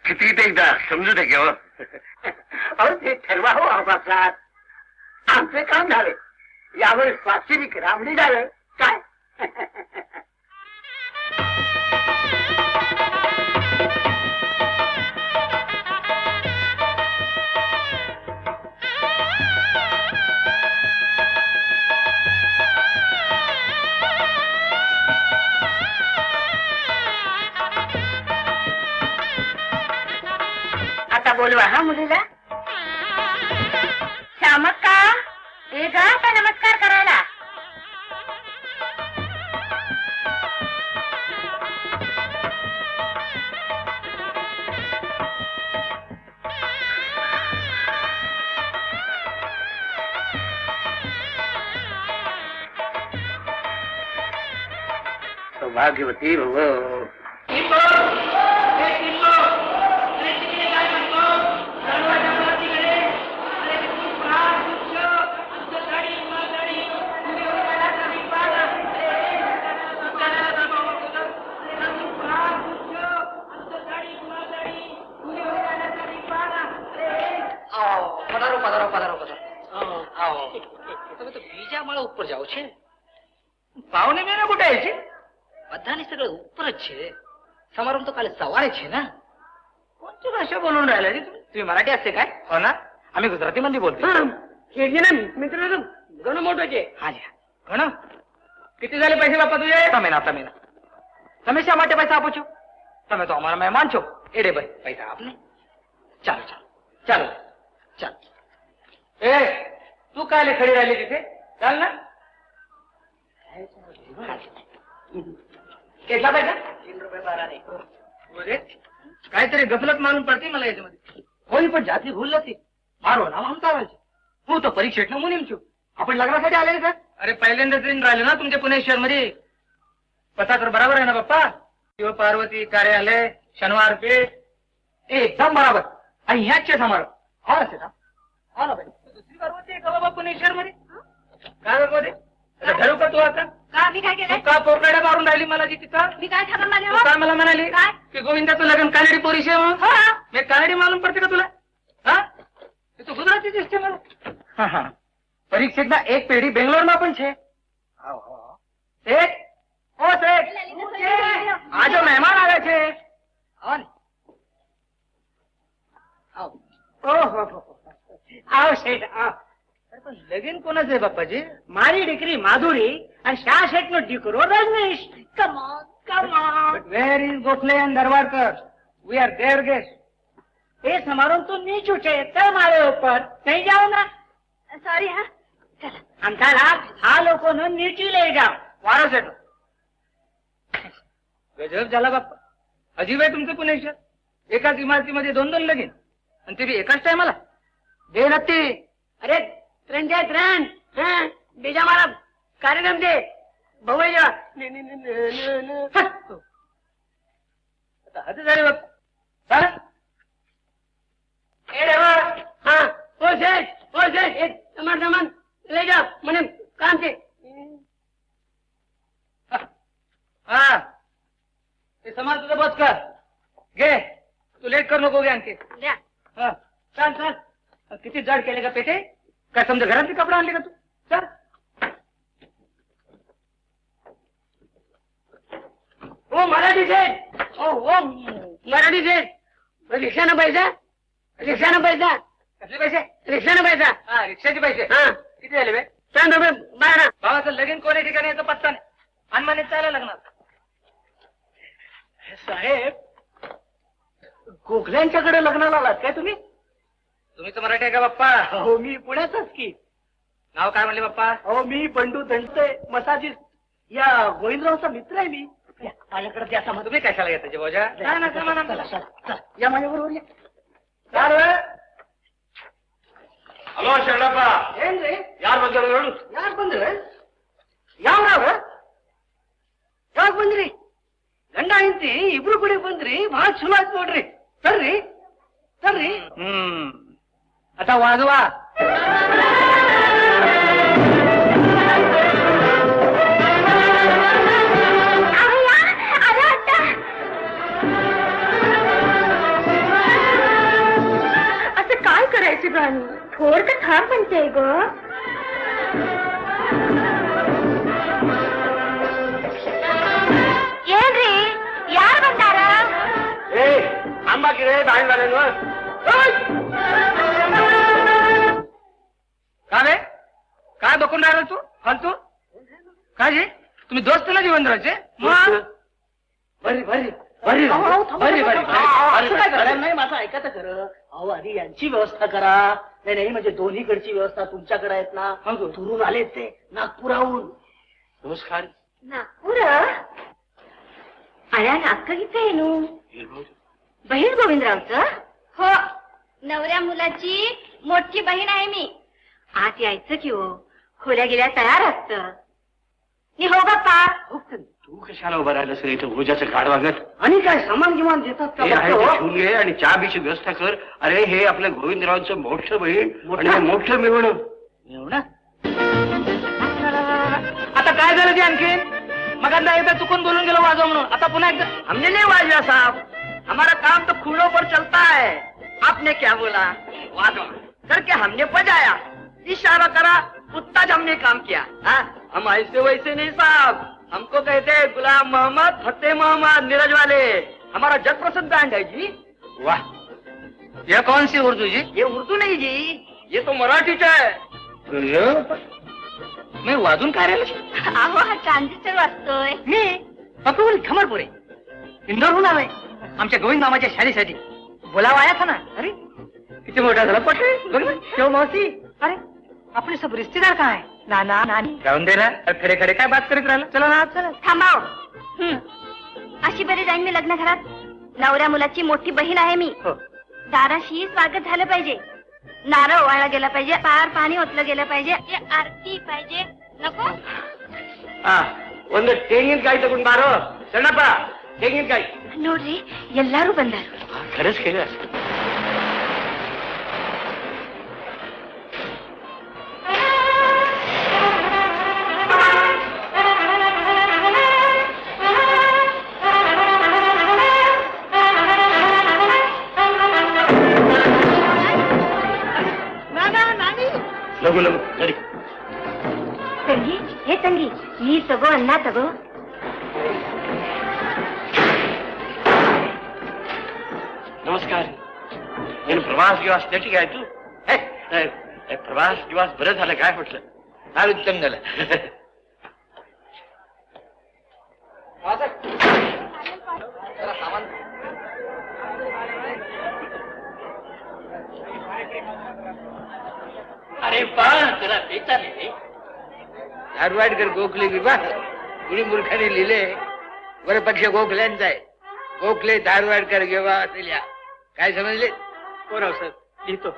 किती ते एकदा समजू दे घ्यावं. अहो ते ठरवा हो आपापसात. आमचे काम झाले, यावर स्वाक्षरी रामणी झालं काय. आता बोलवा हा मुलीला. श्यामक्का, ये गा आता नमस्कार करायला. सौभाग्यवती भव. બીજા માળા ઉપર જાવ છે. પાવને બેને કુટાય છે. બધાની સગળ ઉપર જ છે. સમારંભ તો કાલે સવારે છે ને. કોણची ભાષા બોલून राहिला रे तुम्ही? तुम्ही मराठी असते काय? हो ना, आम्ही गुजरातीमध्ये बोलतो. केजी ना मित्र गण मोठोचे. હા જી ઘણો. किती झाले पैसे बाप्पा तुझे? તમે શા માટે પૈસા આપો છો? તમે તો અમારા મહેમાન છો. એડે ભાઈ પૈસા આપને. ચાલો ચાલો ચાલો ચાલો. એ તું કાલે ખડી રાहिली तिथे? ચાલ ना. કેટલા પૈસા? 3 रुपये 12 काहीतरी गफलत मालूम पडते मला याच्यामध्ये. कोणी पण जाती भूल नसती. मारो नाव हमतावाल છે. હું તો परीक्षेतनं मुनीम છું. आपण लग्नासाठी आलेले का? अरे पहिल्यांदाच येऊन राहिले ना तुमच्या पुणे शहर मध्ये. पता तर बराबर आहे ना बाप्पा? शिव पार्वती कार्यालय शनिवार पेठ एकदम बराबर. आणि ह्याच છે તમારો. હા છે ना? हा ना भाई. दुसरी पार्वती आहे का बाबा पुणे शहर मध्ये? काय मध्ये? ठरवू का तू आता? का मी काय केलं? तू का पोकड्या मारून राहिली मला जी तिथं? मी काय ठरवलं माझ्या? तू काय मला म्हणाली? काय? की गोविंदाचं लग्न कानडी पोरीशी आहे म्हणून? हा. मी कानडी मालूम पडते का तुला? हा? तू गुजराती दिसते मला. હા હા. પરીક્ષિતના એક પેઢી બેંગ્લોરમાં પણ છે. શેઠ, ઓ શેઠ, આ જો મહેમાન આવે છે. આવો ને. આવો. ઓહો આવો શેઠ આવો. અરે પણ લગીન કોના છે બાપાજી? મારી દીકરી માધુરી અને શાહ શેઠ નો દીકરો Rajnish. Come on. Where is Gokhale and Darwadkar? We are their guest. એ સમારોહ તો નીચું છે તે મારે ઉપર નહીં જાઓ ના. सॉरी हा. આમ ચાલા આ લોકોને નીચી લઈ જાઓ. वारो सेठो. गजब झाला बाप्पा. अजीब आहे तुमचं पुणे शहर. एकाच इमारतीमध्ये 2 लगीन आणि ते बी एकाच टायमाला. दे नक्की. અરે 3 જાય 3. હા બીજા મારા કાર્યક્રમ છે ભવાઈ જવા. आता हद झाली बाप्पा. चालेल. એ રેવા. હા ઓ શેઠ એ તમારા સામાન લઈ જાઓ મને કામ છે. हा ते समान तुझं बस कर. घे तू लेट कर नको घे आणखी. લ્યા. हा चाल. किती जड केले का पेटे? काय समजा घरातले कपडे आणले का तू? चल. ओ मराठी શેઠ. ओ મરાઠી શેઠ. રિક્ષાના પૈસા कसले पैसे? રિક્ષાના પૈસા. हा रिक्षाचे पैसे. हा किती झाले बे? 3 रुपये 12. भावाचं लगीन कोण्या ठिकाणी याचा पत्ता नाही. अनमानित चायला लागणार. साहेब गोखल्यांच्याकडे लग्नाला आलात काय तुम्ही? तुम्ही तर मराठी आहे का बाप्पा? हो मी पुण्याचाच की. नाव काय म्हणले बाप्पा? हो मी बंडू दंडते मसाजिस्ट या गोविंदरावचा मित्र आहे मी. या, माझ्याकडे द्या सामान. तुम्ही कशाला येताचे बोजा? काय ना सामान आम्हाला. चला, या माझ्या बरोबर या. चाल बे. ಹಲೋ ಶರಣಪ್ಪ, ಏನ್ರಿ ಯಾರು ಬಂದ್ರು ನೋಡು. ಯಾಕೆ ಬಂದ್ರಿ? ಯಾವ್ರಾವ ಯಾಕೆ ಬಂದ್ರಿ? ಗಂಡ ಹೆಂಡತಿ ಇಬ್ರು ಕೂಡ ಬಂದ್ರಿ. ಬಹಳ ಚಲೋ ಆಯ್ತು ನೋಡ್ರಿ. ಸರ್ರಿ आता वाजवा. असं काय करायचं गाणी? थोर का थांब म्हणते ग. ಏನ್ರಿ ಯಾರು ಬಂದಾರ? ಏ ಅಂಬಾಕಿರೆ ಬಾಯಿ ಬಾಳೆನು. का बे? काय बघून राहिला तू फालतू? काय जी तुम्ही दोस्त ना जीवनरावचे? बरी बरी बरी बरी बरी. नाही माझं ऐका तर खरं. अहो आधी यांची व्यवस्था करा. नाही म्हणजे दोन्हीकडची व्यवस्था तुमच्याकडे आहेत ना. दुरून आले ते नागपुराहून. नमस्कार. नागपूर आल्या नागपूर इथे येणू बहीण गोविंदरावचं? हो, नवऱ्या मुलाची मोठी बहीण आहे मी. आत यायचं की हो, खोल्या गेल्या तयार असत. हो बाप्पा. तू कशाला उभा राहिलं सर इथं भोजाचं गाड वागत? आणि काय सामान गिमान देतात का? हे आहे ते बघतो. ठेवून घे आणि चहा बीची व्यवस्था कर. अरे हे आपल्या गोविंदरावचं मोठं बहीण आणि हे मोठं मिळवणं. एवढं? आता काय झालं ते आणखीन? मग एकदा चुकून बोलून गेलो वाजव म्हणून. आता पुन्हा एकदा. हमने नहीं वाजवा साहब, हमारा काम तो खूलों पर चलता है. आपने क्या बोला? वाजवा करके हमने बजाया. इशारा करा उत्ताज हमने काम किया. हाँ? हम ऐसे वैसे नहीं साहब. हमको कहते हैं गुलाम मोहम्मद फतेह मोहम्मद नीरज वाले. हमारा जग प्रसिद्ध बैंड है जी. वाह, ये कौन सी उर्दू जी? ये उर्दू नहीं जी, ये तो मराठीच आहे. मी वाजून काय राहिलो? अहो हा ट्रान्झिस्टर वाजतोय. मी पकवून खमरपुरे इंदोरहून आलोय आमच्या गोविंद मामाच्या शाळेसाठी. बोलावा आया था ना. अरे किती मोठा झाला पटे. बघ ना शेव मावशी. अरे आपले सब रिश्तेदार काय आहे? नाना नानी. जाऊन दे ना, खडे खडे काय बात करीत राहिला. चला ना चला. थांबाव. अशी बरी जाईन मी लग्न घरात. नवऱ्या मुलाची मोठी बहीण आहे मी. हो. दाराशी स्वागत झालं पाहिजे. नारळ ओवाळला गेला पाहिजे. पार पाणी ओतलं गेलं पाहिजे. आरती पाहिजे. नको ಒಂದು ತೆಂಗಿನಕಾಯಿ ತಗೊಂಡ್ ಬಾರೋ ಸಣ್ಣಪ್ಪ. ತೆಂಗಿನಕಾಯಿ ನೋಡ್ರಿ ಎಲ್ಲಾರು ಬಂದಾರು. ಖರಸ್ ಕೇಳ. ಲಘು ಲಘು ನಡಿ. ತಂಗಿ ಹೇ ತಂಗಿ ನೀ ತಗೋ ಅನ್ನ ತಗೋ. नमस्कार. నేను प्रवास गिवास त्याची काय तू प्रवास गिवास बरं झालं काय म्हटलं. फार उत्तम झालं. अरे पा तुला पेचा नाही. धारवाडकर गोखले विभाग कुणी मूर्खाने लिहिले. वर पक्ष गोखल्यांचा आहे. गोखले धारवाडकर घेवा असेल या. काय समजले? हो राव साहेब लिहितो.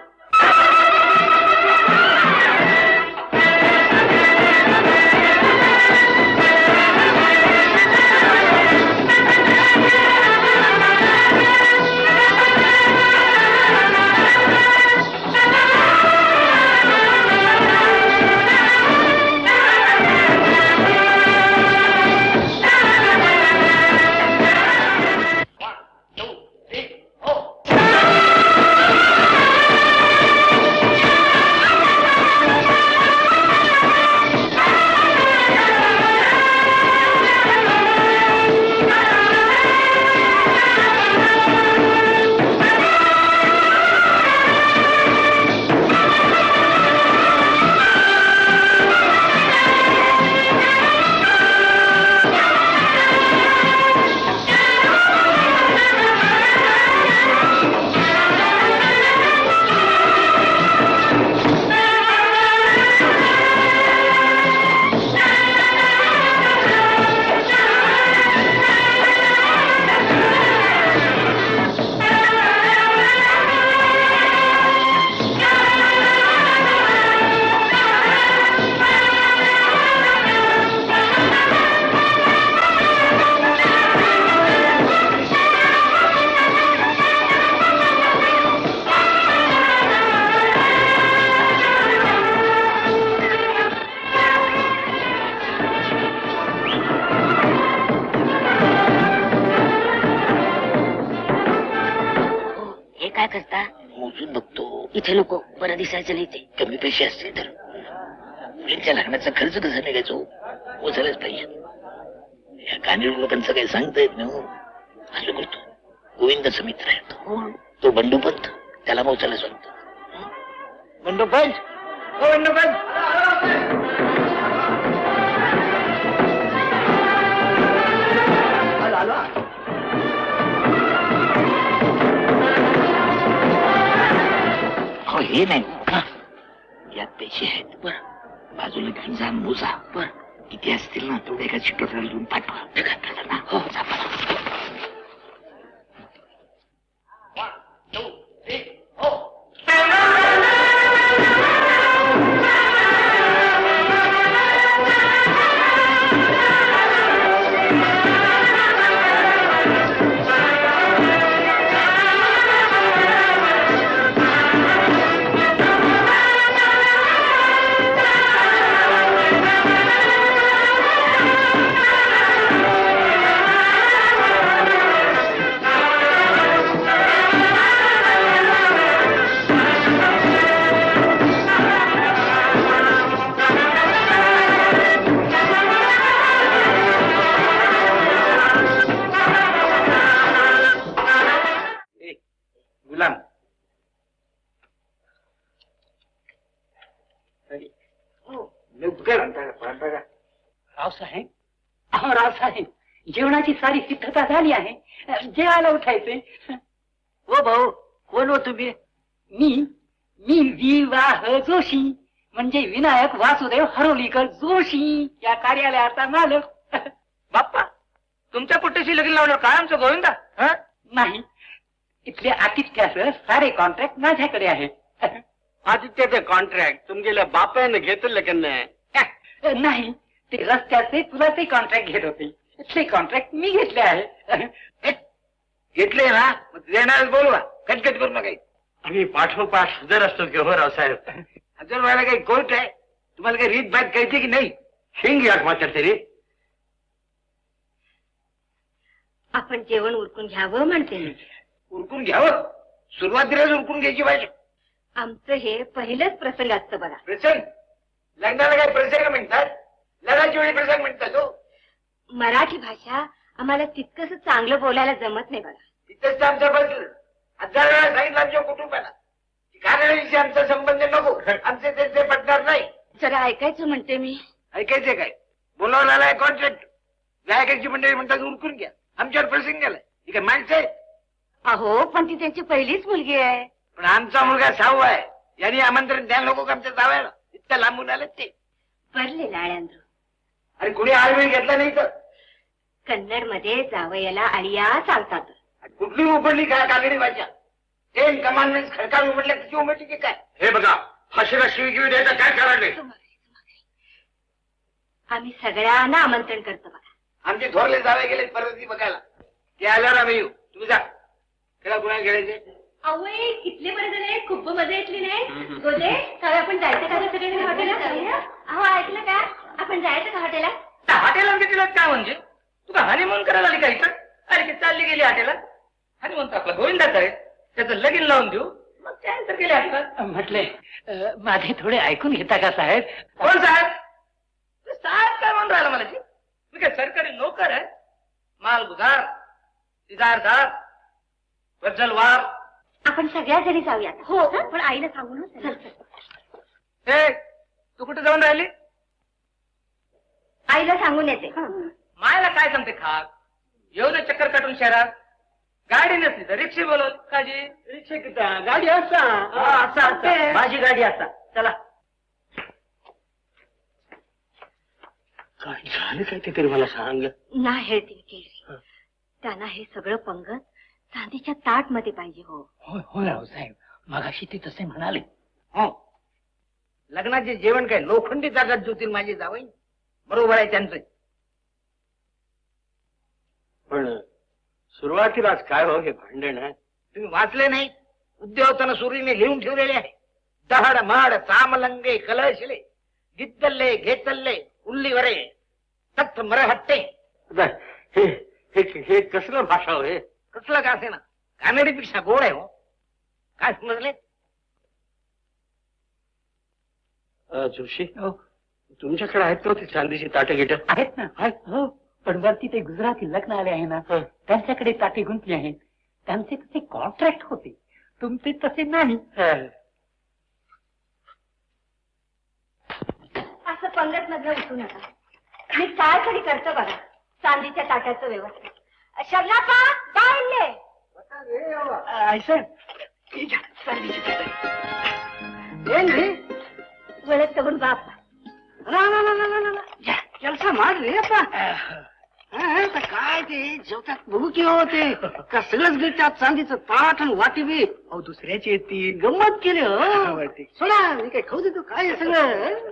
काय करता? मोजून बघतो. इथे नको, बरं दिसायचं नाही ते. कमी पैसे असतील तर मुलींच्या लग्नाचा खर्च कसा निघायचो मोजायलाच पाहिजे. या कानीड लोकांचं काही सांगता येत नाही. असं करतो. गोविंदाचा मित्र आहे तो बंडोपंत. त्याला मोजायला सांगतो. बंडोपंत हो बंडोपंत. हे नाही यात पैसे आहेत. बरं बाजूला घेऊन जा मोजा. बरं किती असतील ना तेवढे एका चिठ्ठीवर लिहून पाठवा. हो रावसाहेब, अहो रावसाहेब, जेवणाची सारी सिद्धता झाली आहे. जेवायला उठायचे. हो भाऊ, कोण हो तुम्ही? मी विवाह जोशी, म्हणजे विनायक वासुदेव हरोलीकर जोशी, या कार्यालयाचा मालक. बाप्पा, तुमच्या पुट्टीशी लगीन लावलं काय आमचं गोविंदा? नाही, इथले आतिथ्याचं सारे कॉन्ट्रॅक्ट माझ्याकडे आहे. आदित्यचे कॉन्ट्रॅक्ट तुमच्या बापाने घेतलं का नाही? नाही, ते रस्त्याचे पुलाचे कॉन्ट्रॅक्ट घेत होते. इथले कॉन्ट्रॅक्ट मी घेतले आहे. घेतले ना, मग देणार बोलवा, कटकट करू नका. आम्ही पाठोपाठ हजर असतो की हो रावसाहेब. हजर व्हायला काही कोर्ट आहे? तुम्हाला काही रीत बात कळते की नाही? शेंग या मात्र तरी. आपण जेवण उरकून घ्यावं म्हणते मी. उरकून घ्यावं, सुरुवातीलाच उरकून घ्यायची पाहिजे. आमचं हे पहिलंच प्रसंग असतं बघा. प्रसंग? लग्नाला काय प्रसंग म्हणतात? लग्नाच्या वेळी प्रसंग म्हणतात हो. मराठी भाषा आम्हाला तितकंसं चांगलं बोलायला जमत नाही बघा. तिथंच आमचं बसलं. 1000 वेळा सांगितलं आमच्या कुटुंबाला घाणेरडीशी आमचा संबंध नको, आमचे त्यांचे पटणार नाही. जरा ऐकायचं म्हणते मी. ऐकायचे काय? बोलावला आलाय कॉन्ट्रॅक्ट. गायकाची मंडळी म्हणतात उरकून घ्या. आमच्यावर प्रसंग गेलाय. ठीक आहे, माणसं आहे. अहो, पण ती त्यांची पहिलीच मुलगी आहे. पण आमचा मुलगा 6वा आहे. यांनी आमंत्रण द्यायला नको का आमच्या जावयाला? इतक्या लांबून आले ते. भरले लाळ्यांद्र. अरे कुणी आळवेळ घेतला नाही तर. कन्नड मध्ये जावयाला अळिया सांगतात. कुठली उघडली काय कागडी भाषा? 10 कमांडमेंट्स खडकाळ उघडल्या तिची उमटली की काय? हे बघा, फाशीला शिवी द्यायचं काय करायला? आम्ही सगळ्यांना आमंत्रण करतो बघा. आमचे थोरले जावे गेले परत बघायला. ते आल्यावर आम्ही येऊ. तुम्ही जा. त्याला कुणाला खेळायचे? अहो, कितले बरे झाले, खूप मजा येतली नाही. गोदे, काय आपण जायचं का सगळ्यांना हॉटेलला? अहो, ऐकलं का? आपण जायचं का हॉटेलला? हॉटेलला तिला काय म्हणजे? तू का हनीमून करायला आली का इथं? अरे की चालली गेली हॉटेलला. हनीमून तर आपला गोविंदाचा आहे, त्याचं लगीन लावून देऊ, मग त्यानंतर गेले हॉटेलला. म्हटले माझे थोडे ऐकून घेता का साहेब? कोण साहेब? साहेब काय म्हणून राहिला मला? मी काय सरकारी नोकर आहे? मालगुजार, इजारदार, गज्जलवार. आपण सगळ्या जणी जाऊया. हो, पण आईला सांगून. ए, तू कुठे जाऊन राहिली? आईला सांगून येते. मायला काय सांगते खाक? येऊ दे चक्कर काटून शहरात. गाडी नसली तर रिक्षा बोलव. काजी रिक्षा किती? गाडी असा माझी गाडी असा. चला. काय झालं काय ते तरी मला सांग. ना हेळती केली. त्यांना हे सगळं पंगत चांदीच्या ताट मध्ये पाहिजे. हो हो रावसाहेब, मगाशी ते तसे म्हणाले. हो, लग्नाचे जेवण काय लोखंडी ताटात जोतील माझे जावई? बरोबर आहे त्यांचं. पण सुरुवातीलाच काय हो हे भांडण आहे? तुम्ही वाचले नाही? उद्योगताना सुरीने लिहून ठेवलेले आहे. दहड महाड सामलंगे कलशले गित्तल्ले घेतल्ले उल्लीवरे तख्त मरहट्टे. हे कसलं भाषा हो हे? कसलं का असे ना, कानडीपेक्षा गोड आहे. हो, काय समजले? जोशी, तुमच्याकडे आहेत का ते चांदीची ताटं गिट? आहेत ना. हो, पण वरती ते गुजराती लग्न आले आहे ना, त्यांच्याकडे ताटे गुंतली आहेत. त्यांचे तसे कॉन्ट्रॅक्ट होते, तुमचे तसे नाही. असं पंगत मधलं उठू नका. मी काय तरी करतो बघा चांदीच्या ताटाचं व्यवस्था. शरणापा बाहेरले वळत तगून बाप ಕೆಲಸ ಮಾಡ್ರಿ ಅಪ್ಪ. काय ते जेवतात बघू की होते का सगळंच गिळतात चांदीचं ताट आणि वाटी बी. अहो दुसऱ्याची येतील गंमत केली. हो सोडा, मी काय खाऊ देतो काय सगळं.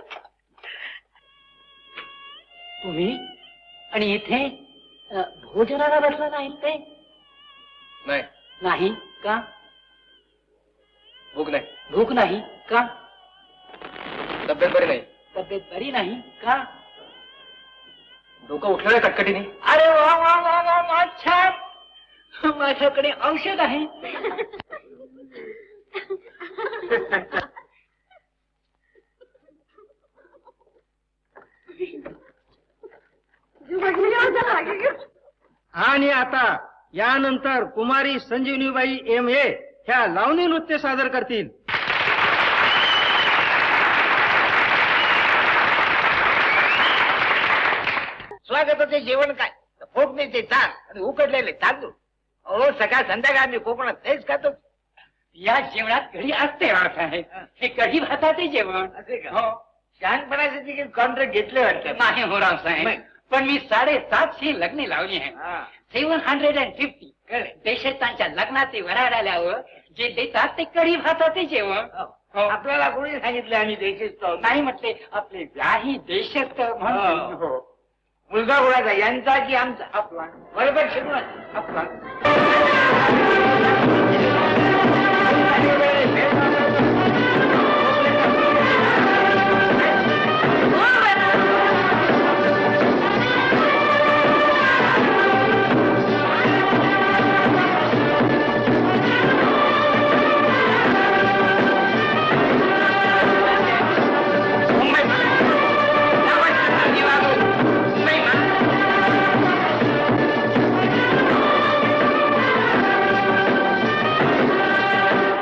तुम्ही आणि इथे भोजनाला बसला नाही ते? नाही. नाही का? भूक नाही. भूक नाही का? तब्येत बरी नाही. तब्येत बरी नाही का? डोकं उठलं नाही कटकटीने. अरे वा वा वा वा वा, छान. माझ्याकडे औषध आहे. आणि आता यानंतर कुमारी संजीवनीबाई M.A. ह्या लावणी नृत्य सादर करतील. मागत होते जेवण काय फोडणीचे ताक आणि उकडलेले तांदूळ. अहो सकाळ संध्याकाळ आम्ही कोकणात तेच खातो. या जेवणात कढी असते रावसाहेब. हे कढी भाताचे जेवण. असे का? हो. शहाणपणाचे तिकीट कॉन्ट्रॅक्ट घेतले वाटतं. नाही हो रावसाहेब, नाही. पण मी 750 लग्ने लावली आहे. हा. 750 कळले. देशांच्या लग्नाचे वराड आल्यावर जे देतात ते कढी भाताचे जेवण. हो. आपल्याला कोणी सांगितलं आम्ही देशीच तो नाही म्हटले आपले व्याही देशस्थ म्हणून. हो. मुलगा कोणाचा यांचा की आमचा? आपला बरोबर शिकून आपला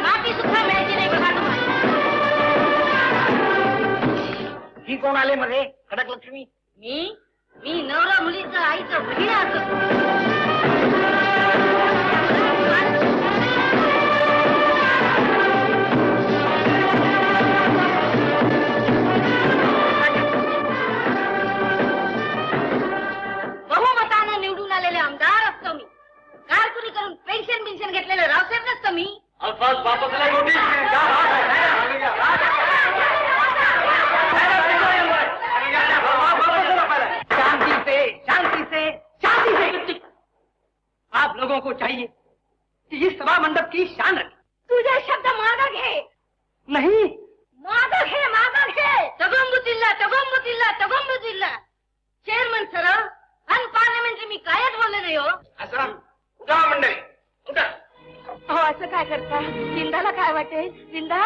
माती सुद्धा मिळायची नाही बघा तुम्हाला. ही कोण आले मध्ये खडक लक्ष्मी? मी नवरा मुलीचं आईचं बहीण असतो. बहुमतानं निवडून आलेले आमदार असतो मी. कारकुनी करून पेन्शन घेतलेले रावसाहेब नसतो मी. शांति से आप लोगों को चाहिए कि इस सभा मंडप की शान रखे. तुझे शब्द मागं घे. नहीं, मागं घे. तगोंबू जिल्हा चेअरमन सर अनपार्लमेंटरी मी कायच बोलले नाही हो. असं उठा मंडळी उठा. हो असं काय करता? विंदाला काय वाटेल? विंदा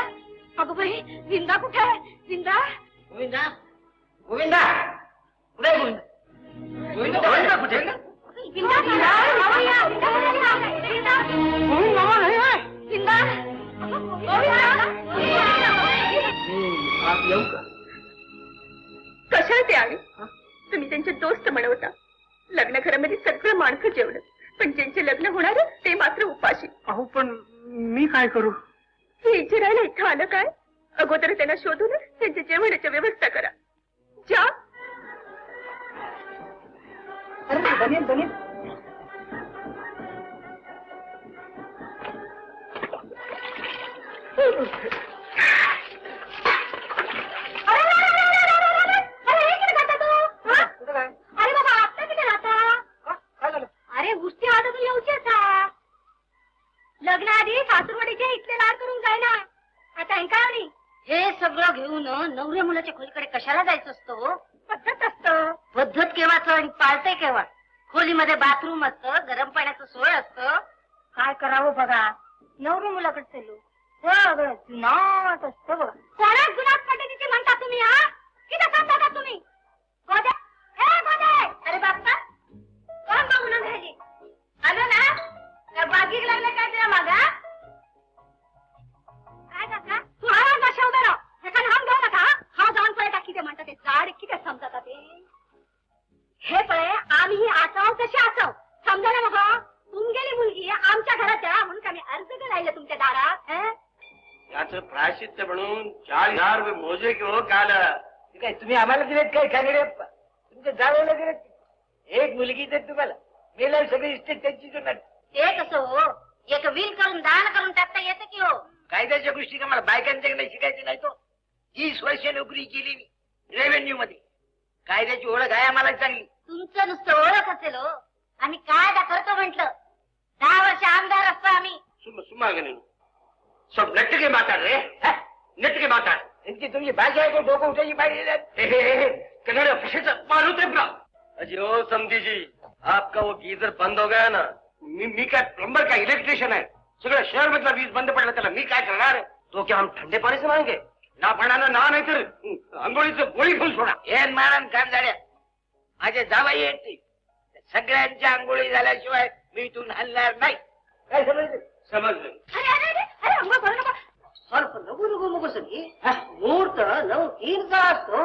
अगं बाई विंदा कुठे आहे? विंदा गोविंदा गोविंदा कुठे गोविंदा? गोविंदा कुठे? विंदा येऊ का? कशाला ते आले? तुम्ही त्यांचे दोस्त म्हणवता. लग्न घरामध्ये सगळं माणसं जेवलं, पण ज्यांचे लग्न होणार ते मात्र उपाशी. अहो पण मी काय करू? हे इजिरायला इथं आलं काय? अगोदर त्यांना शोधून त्यांच्या जेवणाची व्यवस्था करा. जा. बनेल अरे बाबा आता किती राहता? अरे उष्टी वाटतून येऊचेच हा. लग्नाआधी सासूरवाडीचे इथले लाड करून जायला. आता हे काय नाही. हे सगळं घेऊन नवऱ्या मुलाच्या खोलीकडे कशाला जायचं असतं? पद्धत असतं. पद्धत केव्हाच आणि पाळतंय केव्हा? खोलीमध्ये बाथरूम असतं, गरम पाण्याचं सोय असतं. काय करावं बघा. नवऱ्या मुलाकडे लोक सगळं जुनाट असतं बघा. कोणा जुनाट पद्धतीचे म्हणता तुम्ही? हा किती सांगता तुम्ही? गोदे हे गोदे. अरे बाप्पा कोण बघून राहिली? आलो ना तर बागी लागलं काय तुला मागा? काय काका तू आवाज नशा उभे राह. ह्याचा नाम घेऊ नका. हा जाऊन पळे टाकी ते म्हणतात ते झाड किती समजतात ते. हे पळे आम्ही असाव तसे असाव समजायला बघा. गेली मुलगी आमच्या घरात या म्हणून आम्ही अर्ज करायला तुमच्या दारात. याचं प्रायश्चित्त म्हणून 40,000 रुपये मोजे की हो काल. काय तुम्ही आम्हाला दिलेत काय खाणे? तुमच्या जावेला दिलेत. एक मुलगी तर तुम्हाला मेला सगळी इस्टेट त्यांची जुनाट. ते कसं हो? एक विल करून दान करून टाकता येतं की हो? कायद्याच्या गोष्टी का मला बायकांच्याकडे शिकायची नाही. तो 30 वर्ष नोकरी केली मी रेव्हेन्यू मध्ये. कायद्याची ओळख आहे आम्हाला चांगली. तुमचं नुसतं ओळख असेल हो. आम्ही कायदा करतो म्हंटल. 10 वर्ष आमदार असतो आम्ही. सुमागणी सब नेट के माताड रे. नेट के माताड. इनकी तुमची भाषा आहे तो डोकं उठायची पाहिजे. कन्नड़ भाषेचं मानू ते पुरा. अजी ओ समधी जी, आपका वो गीजर बंद हो गया ना. मी काय प्लंबर का इलेक्ट्रिशियन आहे. सगळं शहर मधला वीज बंद पडला त्याला मी काय करणार? तो क्या हम ठंडे पानी से मांगे? ना पाण्यानं ना नाही तर अंघोळीचं गोळी घेऊन सोडा. हे मारण काम झाल्या. माझे जावाई येते सगळ्यांच्या आंघोळी झाल्याशिवाय मी इथून हलणार नाही. काय समजलं? समजलं. अरे अरे अरे अरे अंघोळ करू नका. ಸ್ವಲ್ಪ ಲಘು ಲಘು ಮುಗಿಸಲಿ. ಮುಹೂರ್ತ ಲವ್ ತೀರ್ಥ असतो.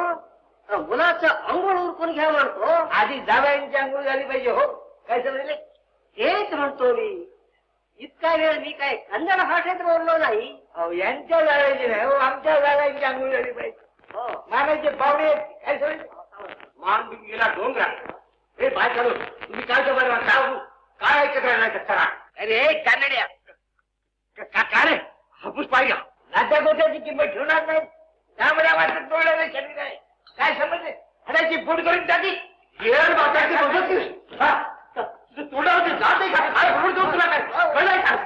मुलाचं अंघोळ उरकून घ्या म्हणतो. आधी जावयांची अंघोळ झाली पाहिजे हो. काय समजले? तेच म्हणतो मी. इतका वेळ मी काय कन्नड भाषेत बोललो नाही. अहो यांच्या जावयाची नाही हो, आमच्या जावयांची अंघोळ झाली पाहिजे. हो. मानाचे पाहुणे काय समजले? मान बिन गेला डोंगरा. हे बाय चालू तुम्ही काय खबर काय ऐकत राहणार कचरा? अरे कानड्या का रे हापूस पाहिजे नाट्या गोट्याची किंमत ठेवणार नाही. त्यामुळे वाटत डोळ्याला शरीर आहे. काय समजले? हड्याची फूट करून टाकी. येळ बाटाची बघत तोंडावरती जात आहे का? काय फूट देऊ तुला काय कळलंय का?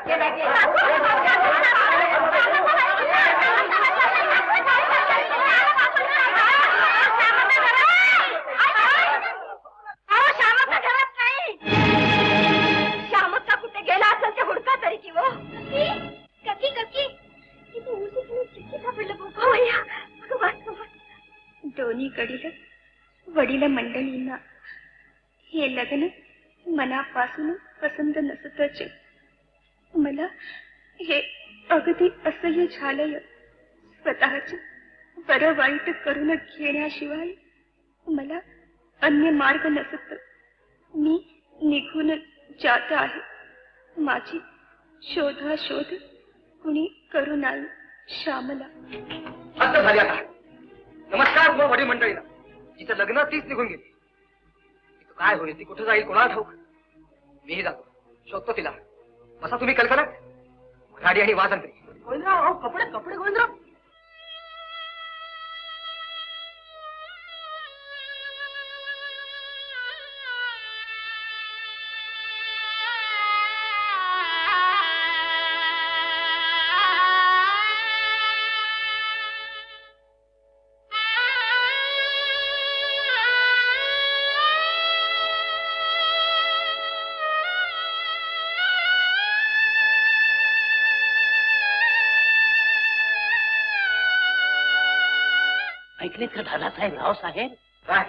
श्यामचा घरात नाही. श्यामचा कुठे गेला असेल ते हुडका तरी की वो. ककी ककी इथे उशीच चिठ्ठी सापडलं भैया. दोन्ही कडील वडील मंडळींना हे लग्न मनापासून पसंत नसतच. मला हे अगदी असह्य झालंय. स्वतःच बरं वाईट करून घेण्याशिवाय मला अन्य मार्ग नसत. मी निघून जात आहे. माझी शोधाशोध कुणी करू नाही. श्यामला. हद्द झाली आता. नमस्कार मग वडील मंडळीला. जिचं लग्न तीच निघून गेली. तिचं काय होईल, ती कुठे जाईल कोणाला ठाऊक. मीही जातो, शोधतो तिला. बसा तुम्ही कल्पना. गाडी आणि वाजंत्री. गोविंदराव कपडे कपडे गोविंदराव. ऐकले का दादासाहेब रावसाहेब? काय?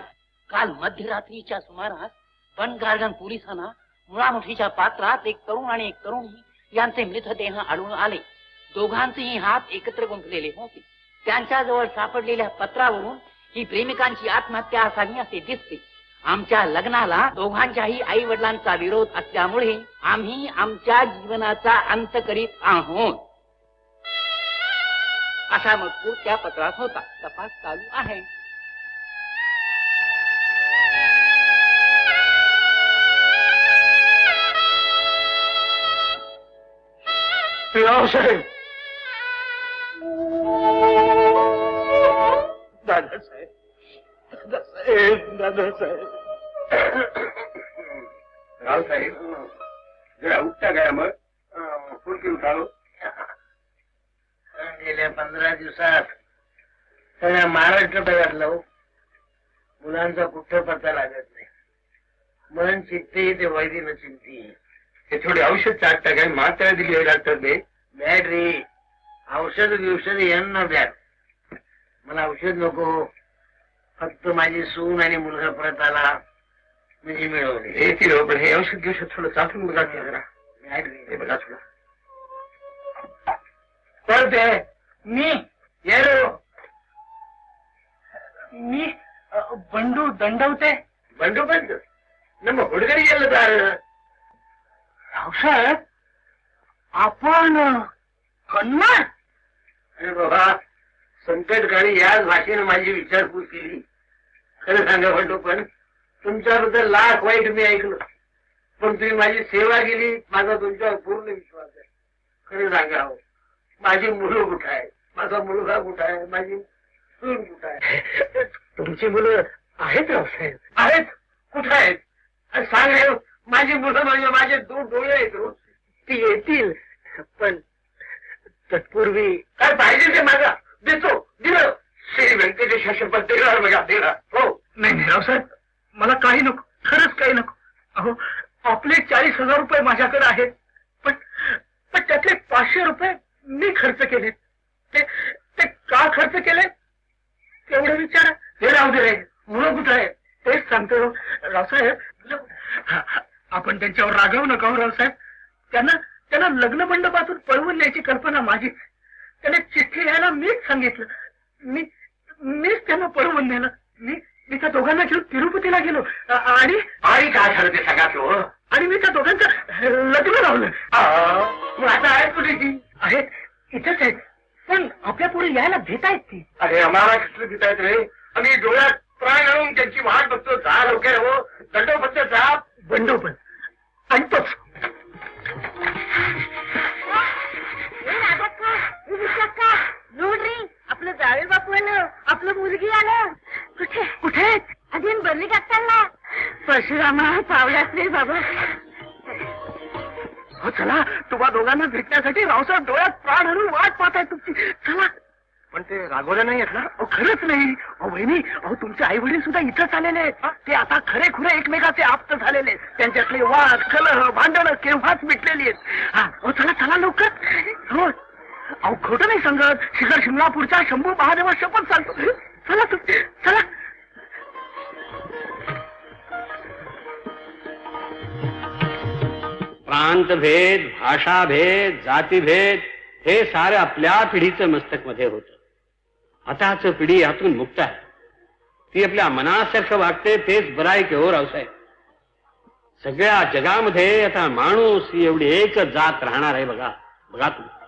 काल मध्यरात्रीच्या सुमारास बनगार्डन पोलिसांना मुळामुठीच्या पात्रात एक तरुण आणि एक तरुणी यांचे मृतदेह आढळून आले. दोघांचेही हात एकत्र गुंफलेले होते. त्यांच्याजवळ सापडलेल्या पत्रावरून ही प्रेमिकांची आत्महत्या असावी असे दिसते. आमच्या लग्नाला दोघांच्याही आई वडिलांचा विरोध असल्यामुळे आम्ही आमच्या जीवनाचा अंत करीत आहोत असा मजकूर त्या पत्रात होता. तपास चालू आहे. रावसाहेब दादासाहेब दादासाहेब दादासाहेब रावसाहेब जरा उठता गया मग फुलकी उठालो. गेल्या 15 दिवसात सगळ्या महाराष्ट्र बघितलं. मुलांचा कुठं पत्ता लागत नाही. मन चित्ते ते वैदिन चिंती. हे थोडी औषध चाटता काय मात्रा दिली आहे डॉक्टर बे. बॅट रे औषध यांना बॅट. मला औषध नको. फक्त माझी सून आणि मुलगा परत आला म्हणजे मिळवले. हे तिला पण हे औषध घेऊ थोडं चाटून बघा की जरा. बॅट रे हे बघा थोडं. परत आहे मी येरो. मी बंडू दंडवते. बंडोबंद ನಮ್ಮ ಹುಡುಗರಿಗೆ ಎಲ್ಲದಾರ. रावसाहेब आपण कन्नड. अरे बाबा संकट काळी याच भाषेने माझी विचारपूस केली. खरं सांगा बंडू, पण तुमच्याबद्दल लाख वाईट मी ऐकलं, पण तुम्ही माझी सेवा केली. माझा तुमच्यावर पूर्ण विश्वास आहे. खरं सांगा हो, माझी मुलं कुठं आहे, माझा मुलगा कुठं आहे, माझी सून कुठं आहे. तुमची मुलं आहेत रावसाहेब? आहेत. कुठं आहेत सांगा. माझी मुलं म्हणजे माझे 2 डोळे आहेत. ती येतील, पण तत्पूर्वी काय पाहिजे ते माझा देतो. दिलं. श्री व्यंकटेश शपथ देणार बघा देणार. हो. नाही रावसाहेब, मला काही नको, खरंच काही नको. अहो आपले 40,000 रुपये माझ्याकडे आहेत, पण त्यातले 500 रुपये मी खर्च केले. ते का खर्च केले तेवढं विचारा. हे राहू दे रे. मुलं कुठं आहे तेच सांगतो रावसाहेब. आपण त्यांच्यावर रागावू नका हो रावसाहेब. त्यांना लग्न मंडपातून पळवून न्यायची कल्पना माझीच. त्याने चिठ्ठी लिहायला मीच सांगितलं. मीच त्यांना पळवून नेलं. मी त्या दोघांना घेऊन तिरुपतीला गेलो आणि काय झालं ते सांगा तू आणि मी त्या दोघांचं लग्न लावलं. मग आता आहे कुठे ती आहेत इथंच आहेत, पण आपल्या पुढे यायला भेट आहेत ती. अरे आम्हाला कसलं देत आहेत रे. आम्ही डोळ्यात प्राण आणून त्यांची वाट बघतो. जा लवकर हो, दंडोपंत जा. बंडोपण आणतोच. ನೋಡ್ರಿ आपलं जावेल बापून आपलं मुलगी आलं. कुठे कुठे अजून बरली टाकताना परशुरामा पावलाच नाही बाबा. हो चला, तुम्हा दोघांना भेटण्यासाठी रावसाहेब डोळ्यात प्राण आणून वाट पाहत आहे तुमची. चला. पण ते रागवले नाही आहेत ना? अहो खरंच नाही. अहो बहिणी, अहो तुमचे आई वडील सुद्धा इथंच आलेले आहेत. ते आता खरे खुरे एकमेकाचे आप्त झालेले आहेत. त्यांच्यातले वाद कलह भांडणं केव्हाच मिटलेली आहेत. हा, हो चला चला लवकर. हो, अहो खोटं नाही सांगत. शिखर शिमलापूरच्या शंभू महादेवा शपथ सांगतो. चला तुम्ही चला. प्रांतभेद, भाषाभेद, जातीभेद हे सारं आपल्या पिढीचं मस्तक मध्ये होतं. आताच पिढी यातून मुक्त आहे. ती आपल्या मनासारखं वागते, तेच बरं आहे की हो रावसाहेब. सगळ्या जगामध्ये आता माणूस ही एवढी एकच जात राहणार आहे. बघा बघा तुम्ही.